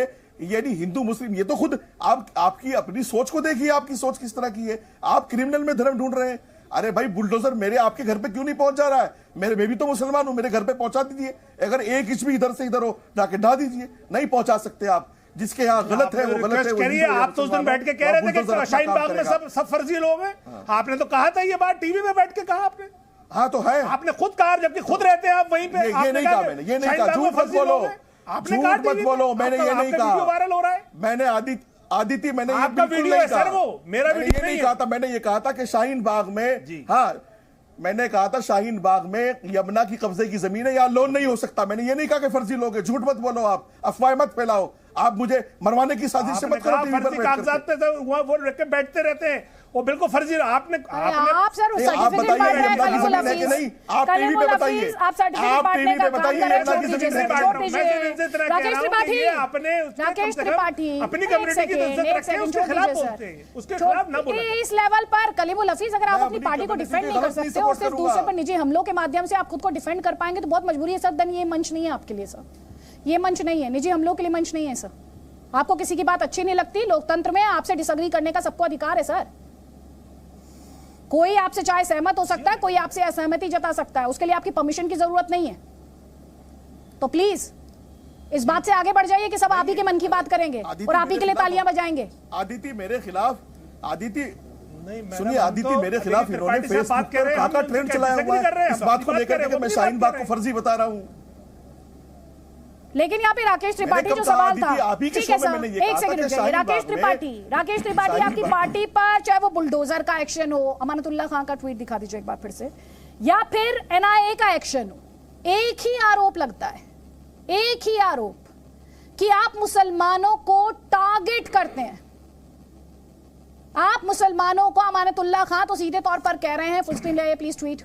N: यानी हिंदू मुस्लिम, ये तो खुद आपकी अपनी सोच को देखिए, आपकी सोच किस तरह की है। आप क्रिमिनल में धर्म ढूंढ रहे हैं। अरे भाई बुलडोजर मेरे आपके घर पे क्यों नहीं पहुंच जा रहा है? मैं भी तो मुसलमान हूं, मेरे घर पे पहुंचा दीजिए। अगर एक इंच भी इधर से इधर हो जाके ढा दीजिए। नहीं पहुंचा सकते आप, जिसके यहाँ गलत है वो गलत है।
H: करिए, आप तो उस दिन बैठ के कह रहे थे कि शाहीन बाग में सब फर्जी लोग हैं। आपने तो कहा था ये बात, टीवी में बैठ के कहा आपने।
N: हाँ तो है,
H: आपने खुद कहा, जबकि खुद रहते हैं आप वहीं पे।
N: ये नहीं कहा मैंने, ये नहीं कहा, झूठ मत बोलो, झूठ मत बोलो, मैंने ये नहीं कहा।
H: वायरल हो रहा है,
N: मैंने आदित्य मैंने ये
H: आपका
N: बिल्कुल
H: वीडियो
N: नहीं
H: है सर,
N: कहा।
H: वो मेरा वीडियो
N: नहीं कहा था। मैंने ये कहा था कि शाहीन बाग में, हाँ मैंने कहा था शाहीन बाग में यमुना की कब्जे की जमीन है, यहाँ लोन नहीं हो सकता। मैंने ये नहीं कहा कि फर्जी लोग हैं। झूठ मत बोलो, आप अफवाह मत फैलाओ, आप मुझे मरवाने की साजिश मत करो।
H: फर्जी कागजात पे वो रख के बैठते रहते हैं, वो बिल्कुल फर्जी। आपने
A: आप सर
N: आप बताइए यमुना की जमीन है कि नहीं? आप टीवी पे बताइए, आप टीवी पे बताइए यमुना की जमीन है कि नहीं?
A: राकेश त्रिपाठी, राकेश त्रिपाठी
H: अपनी कम्युनिटी की इज्जत रखते हैं, उसके खिलाफ बोलते हैं, उसके खिलाफ ना बोलो।
A: इस लेवल पर कलीमुल हफीज, अगर आप अपनी पार्टी को डिफेंड नहीं कर सकते और सिर्फ दूसरे पर निजी हमलों के माध्यम से आप खुद को डिफेंड कर पाएंगे तो बहुत मजबूरी है सर। देन ये मंच नहीं है आपके लिए सर, ये मंच नहीं है, निजी हमलों के लिए मंच नहीं है सर। आपको किसी की बात अच्छी नहीं लगती, लोकतंत्र में आपसे डिसएग्री करने का सबको अधिकार है सर। कोई आपसे चाहे सहमत हो सकता है, कोई आपसे असहमति जता सकता है, उसके लिए आपकी परमिशन की जरूरत नहीं है। तो प्लीज इस बात से आगे बढ़ जाइए कि सब आप ही के मन की बात करेंगे और आप ही के लिए तालियां बजाएंगे।
N: आदित्य मेरे खिलाफ, आदित्य सुनिए, आदित्य मेरे खिलाफ इन्होंने फेसबुक पर काका ट्रेंड चलाया हुआ है इस बात को लेकर के मैं शाहीन बाग को फर्जी बता रहा हूं।
A: लेकिन यहाँ पे राकेश त्रिपाठी जो सवाल था, ठीक है सर, एक सेकंड रुकिए। राकेश त्रिपाठी आपकी पार्टी पर चाहे वो बुलडोजर का एक्शन हो, अमानतुल्लाह खान का ट्वीट दिखा दीजिए एक बार फिर से, या फिर एनआईए का एक्शन हो, एक ही आरोप लगता है, एक ही आरोप कि आप मुसलमानों को टारगेट करते हैं। आप मुसलमानों को, अमानतुल्लाह खान तो सीधे तौर पर कह रहे हैं, फुल स्क्रीन ले प्लीज ट्वीट,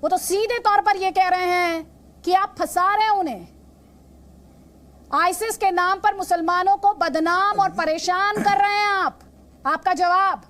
A: वो तो सीधे तौर पर ये कह रहे हैं कि आप फंसा रहे हैं उन्हें, आईसिस के नाम पर मुसलमानों को बदनाम और परेशान कर रहे हैं आप। आपका जवाब?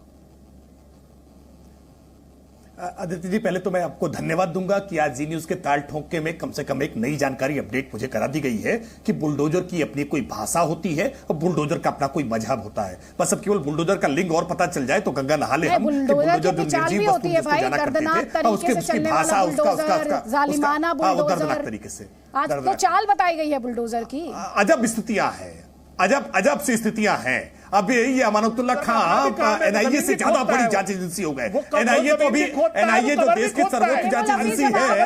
I: आदित्य जी, पहले तो मैं आपको धन्यवाद दूंगा कि आज जी न्यूज के ताल ठोंके में कम से कम एक नई जानकारी अपडेट मुझे करा दी गई है कि बुलडोजर की अपनी कोई भाषा होती है और बुलडोजर का अपना कोई मजहब होता है। बस अब केवल बुलडोजर का लिंग और पता चल जाए तो गंगा नहा ले हम।
A: बुलडोजर जो निर्जीव वस्तु जिसको जाना करते थे, उसकी भाषा, उसका जालिमाना बुलडोजर,
I: तरीके से
A: आज तो चाल बताई गई है बुलडोजर की।
I: अजब स्थितियां हैं, अजब सी स्थितियां हैं। अब ये अमानतुल्लाह खान एनआईए से ज्यादा बड़ी जांच एजेंसी हो गए। एनआईए तो अभी, एनआईए जो देश की सर्वोच्च जांच एजेंसी है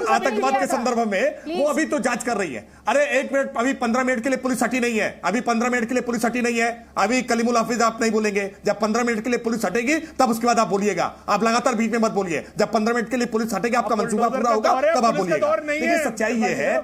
I: आतंकवाद के संदर्भ में, वो अभी तो जांच कर रही है। अरे एक मिनट, अभी 15 मिनट के लिए पुलिस हटी नहीं है, अभी 15 मिनट के लिए पुलिस हटी नहीं है। अभी कलीमुल हाफिज आप नहीं बोलेंगे, जब 15 मिनट के लिए पुलिस हटेगी तब उसके बाद आप बोलिएगा। आप लगातार बीच में मत बोलिए, जब 15 मिनट के लिए पुलिस हटेगी, आपका मंसूबा पूरा होगा तब आप बोलिएगा। लेकिन सच्चाई ये है,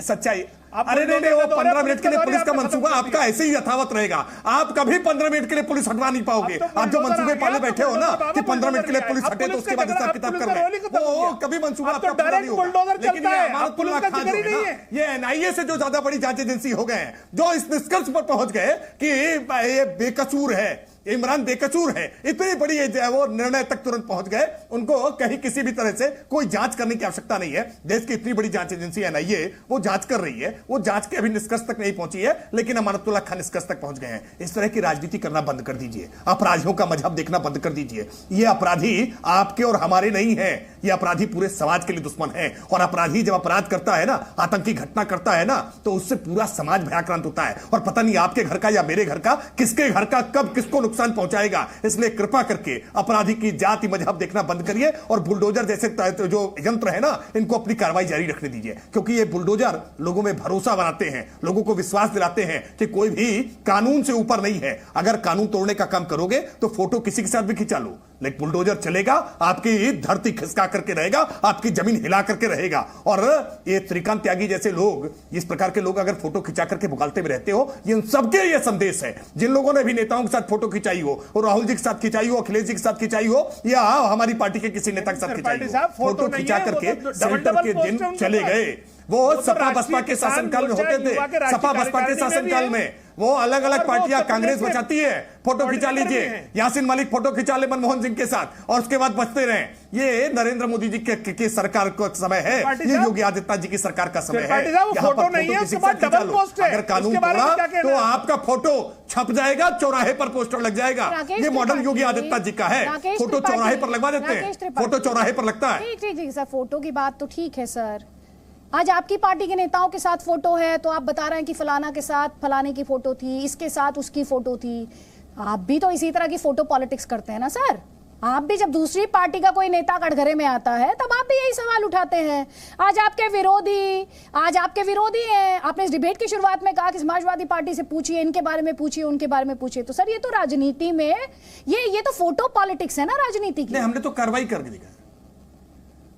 I: सच्चाई अरे नहीं, वो 15 मिनट के लिए पुलिस का मंसूबा आपका ऐसे ही यथावत रहेगा। आप कभी 15 मिनट के लिए पुलिस हटवा नहीं पाओगे। आप जो मंसूबे पाले बैठे हो ना कि 15 मिनट के लिए पुलिस हटे तो उसके बाद हिसाब किताब कर ले, वो कभी मंसूबा आपका पूरा नहीं होगा। लेकिन ये अमानतुल्लाह खान जो है ना, ये एनआईए से जो ज्यादा बड़ी जांच एजेंसी हो गए हैं, जो इस निष्कर्ष पर पहुंच गए कि ये बेकसूर है, इमरान बेकसूर है, इतनी बड़ी वो निर्णय तक तुरंत पहुंच गए, उनको कहीं किसी भी तरह से कोई जांच करने की आवश्यकता नहीं है। देश की इतनी बड़ी जांच एजेंसी एनआईए वो जांच कर रही है, वो जांच के अभी निष्कर्ष तक नहीं पहुंची है, लेकिन अमानतुल्लाह खान निष्कर्ष तक पहुंच गए हैं। इस तरह की राजनीति करना बंद कर दीजिए, अपराधियों का मजहब देखना बंद कर दीजिए। ये अपराधी आपके और हमारे नहीं है, ये अपराधी पूरे समाज के लिए दुश्मन है। और अपराधी जब अपराध करता है ना, आतंकी घटना करता है ना, तो उससे पूरा समाज भयाक्रांत होता है और पता नहीं आपके घर का या मेरे घर का, किसके घर का कब किसको नुकसान पहुंचाएगा। इसलिए कृपा करके अपराधी की जाति मजहब देखना बंद करिए और बुलडोजर जैसे जो यंत्र है ना, इनको अपनी कार्रवाई जारी रखने दीजिए, क्योंकि ये बुलडोजर लोगों में भरोसा बनाते हैं, लोगों को विश्वास दिलाते हैं कि कोई भी कानून से ऊपर नहीं है। अगर कानून तोड़ने का काम करोगे तो फोटो किसी के साथ भी खिंचा लो, लेकिन बुलडोजर चलेगा, आपकी धरती खिसका करके रहेगा, आपकी जमीन हिला करके रहेगा। और ये श्रीकांत त्यागी जैसे लोग, इस प्रकार के लोग अगर फोटो खिंचा करके भुगालते में रहते हो, ये उन सबके ये संदेश है। जिन लोगों ने भी नेताओं के साथ फोटो खिंचाई हो, और राहुल जी के साथ खिंचाई हो, अखिलेश जी के साथ खिंचाई हो, या हमारी पार्टी के किसी नेता के साथ खिंचाई हो, फोटो खिंचा करके सेंटर के दिन चले गए। वो सपा बसपा के शासनकाल में होते थे, सपा बसपा के शासनकाल में वो अलग अलग पार्टियां कांग्रेस बचाती है, फोटो खिंचा लीजिए, यासीन मलिक फोटो खिंचा ले मनमोहन सिंह के साथ और उसके बाद बचते रहे। ये नरेंद्र मोदी जी की सरकार का समय है, ये योगी आदित्यनाथ जी की सरकार का समय है।
H: फोटो नहीं है, उसके बाद डबल पोस्ट है।
I: अगर कानून तोड़ा तो आपका फोटो छप जाएगा, चौराहे पर पोस्टर लग जाएगा। ये मॉडल योगी आदित्यनाथ जी का है, फोटो चौराहे पर लगवा देते हैं, फोटो चौराहे पर लगता है।
A: ठीक सर, फोटो की बात तो ठीक है सर। आज आपकी पार्टी के नेताओं के साथ फोटो है तो आप बता रहे हैं कि फलाना के साथ फलाने की फोटो थी, इसके साथ उसकी फोटो थी। आप भी तो इसी तरह की फोटो पॉलिटिक्स करते हैं ना सर। आप भी जब दूसरी पार्टी का कोई नेता कटघरे में आता है तब आप भी यही सवाल उठाते हैं। आज आपके विरोधी हैं। आपने इस डिबेट की शुरुआत में कहा कि समाजवादी पार्टी से पूछिए, इनके बारे में पूछिए, उनके बारे में पूछिए। तो सर ये तो राजनीति में ये तो फोटो पॉलिटिक्स है ना राजनीति की।
I: हमने तो कार्रवाई करके दिखाया,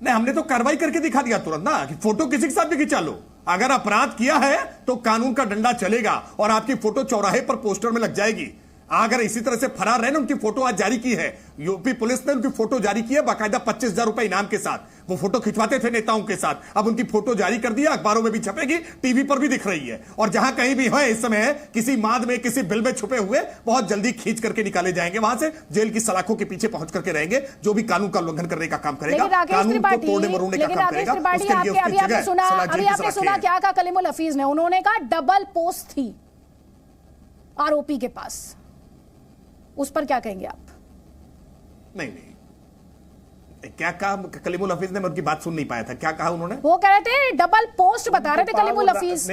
I: हमने तो कार्रवाई करके दिखा दिया तुरंत ना कि फोटो किसी के साथ भी खिंचा लो। अगर अपराध किया है तो कानून का डंडा चलेगा और आपकी फोटो चौराहे पर पोस्टर में लग जाएगी। अगर इसी तरह से फरार रहे ना, उनकी फोटो आज जारी की है, यूपी पुलिस ने उनकी फोटो जारी की है बाकायदा 25,000 रुपए इनाम के साथ। वो फोटो खिंचवाते थे नेताओं के साथ, अब उनकी फोटो जारी कर दिया, अखबारों में भी छपेगी, टीवी पर भी दिख रही है। और जहां कहीं भी है इस समय किसी माद में, किसी बिल में छुपे हुए, बहुत जल्दी खींच करके निकाले जाएंगे वहां से, जेल की सलाखों के पीछे पहुंच करके रहेंगे। जो भी कानून का उल्लंघन करने का काम करेगा, कानून को तोड़ने मरोड़ने का काम करेगा, उसके लिए उसकी जगह
A: अभी आपने सुना क्या कहा कलीमुल हफीज ने। उन्होंने कहा डबल पोस्ट थी आरोपी के पास। उस पर क्या कहेंगे आप?
I: नहीं, क्या कहा कलीमुल हफीज ने? मैं उनकी बात सुन नहीं पाया था, क्या कहा उन्होंने?
A: वो कह रहे थे डबल पोस्ट बता रहे थे कलीमुल हफीज।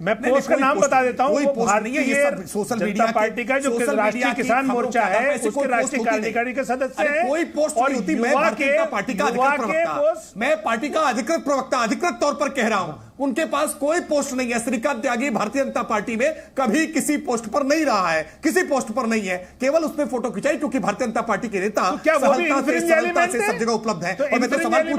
H: मैं पोस्ट का नाम बता देता हूं,
I: कोई पोस्ट नहीं है, ये सब सोशल मीडिया
H: पार्टी का जो राष्ट्रीय किसान मोर्चा है उसके राष्ट्रीय कार्यकारिणी के सदस्य हैं।
I: कोई पोस्ट नहीं होती। मैं भारतीय जनता पार्टी का अधिकृत प्रवक्ता, मैं पार्टी का अधिकृत प्रवक्ता अधिकृत तौर पर कह रहा हूं, उनके पास कोई पोस्ट नहीं है। श्रीकांत त्यागी भारतीय जनता पार्टी में कभी किसी पोस्ट पर नहीं रहा है, किसी पोस्ट पर नहीं है, केवल उसने फोटो खिंचाई क्योंकि भारतीय जनता पार्टी के नेता सरलता से सब जगह उपलब्ध है। और मैं तो सवाल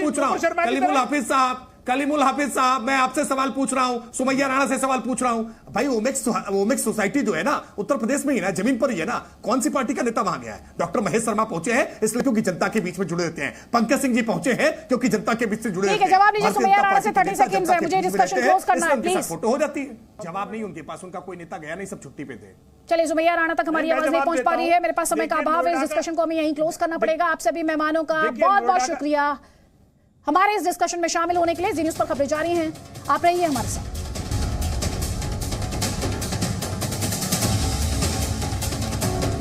I: पूछ रहा हूं, कलीमुल हाफिज साहब, मैं आपसे सवाल पूछ रहा हूं, सुमैया राणा से सवाल पूछ रहा हूं। भाई ओमेक्स सोसाइटी जो है ना उत्तर प्रदेश में ही ना, जमीन पर ही है ना, कौन सी पार्टी का नेता वहां गया है? डॉक्टर महेश शर्मा पहुंचे हैं इसलिए क्योंकि जनता के बीच में जुड़े रहते हैं। पंकज सिंह जी पहुंचे हैं क्योंकि जनता के बीच से जुड़े रहते हैं।
A: जवाब दीजिए सुमैया राणा से 30 सेकंड है, मुझे डिस्कशन क्लोज करना है प्लीज।
I: फोटो हो जाती है, जवाब नहीं उनके पास, उनका कोई नेता गया नहीं, सब छुट्टी पे थे।
A: चलिए सुमैया राणा तक हमारी आवाज नहीं पहुंच पा रही है, मेरे पास समय का अभाव है, इस डिस्कशन को हमें यहीं क्लोज करना पड़ेगा। आप सभी मेहमानों का बहुत बहुत शुक्रिया हमारे इस डिस्कशन में शामिल होने के लिए। जी न्यूज़ पर खबरें जारी हैं, आप रहिए हमारे साथ।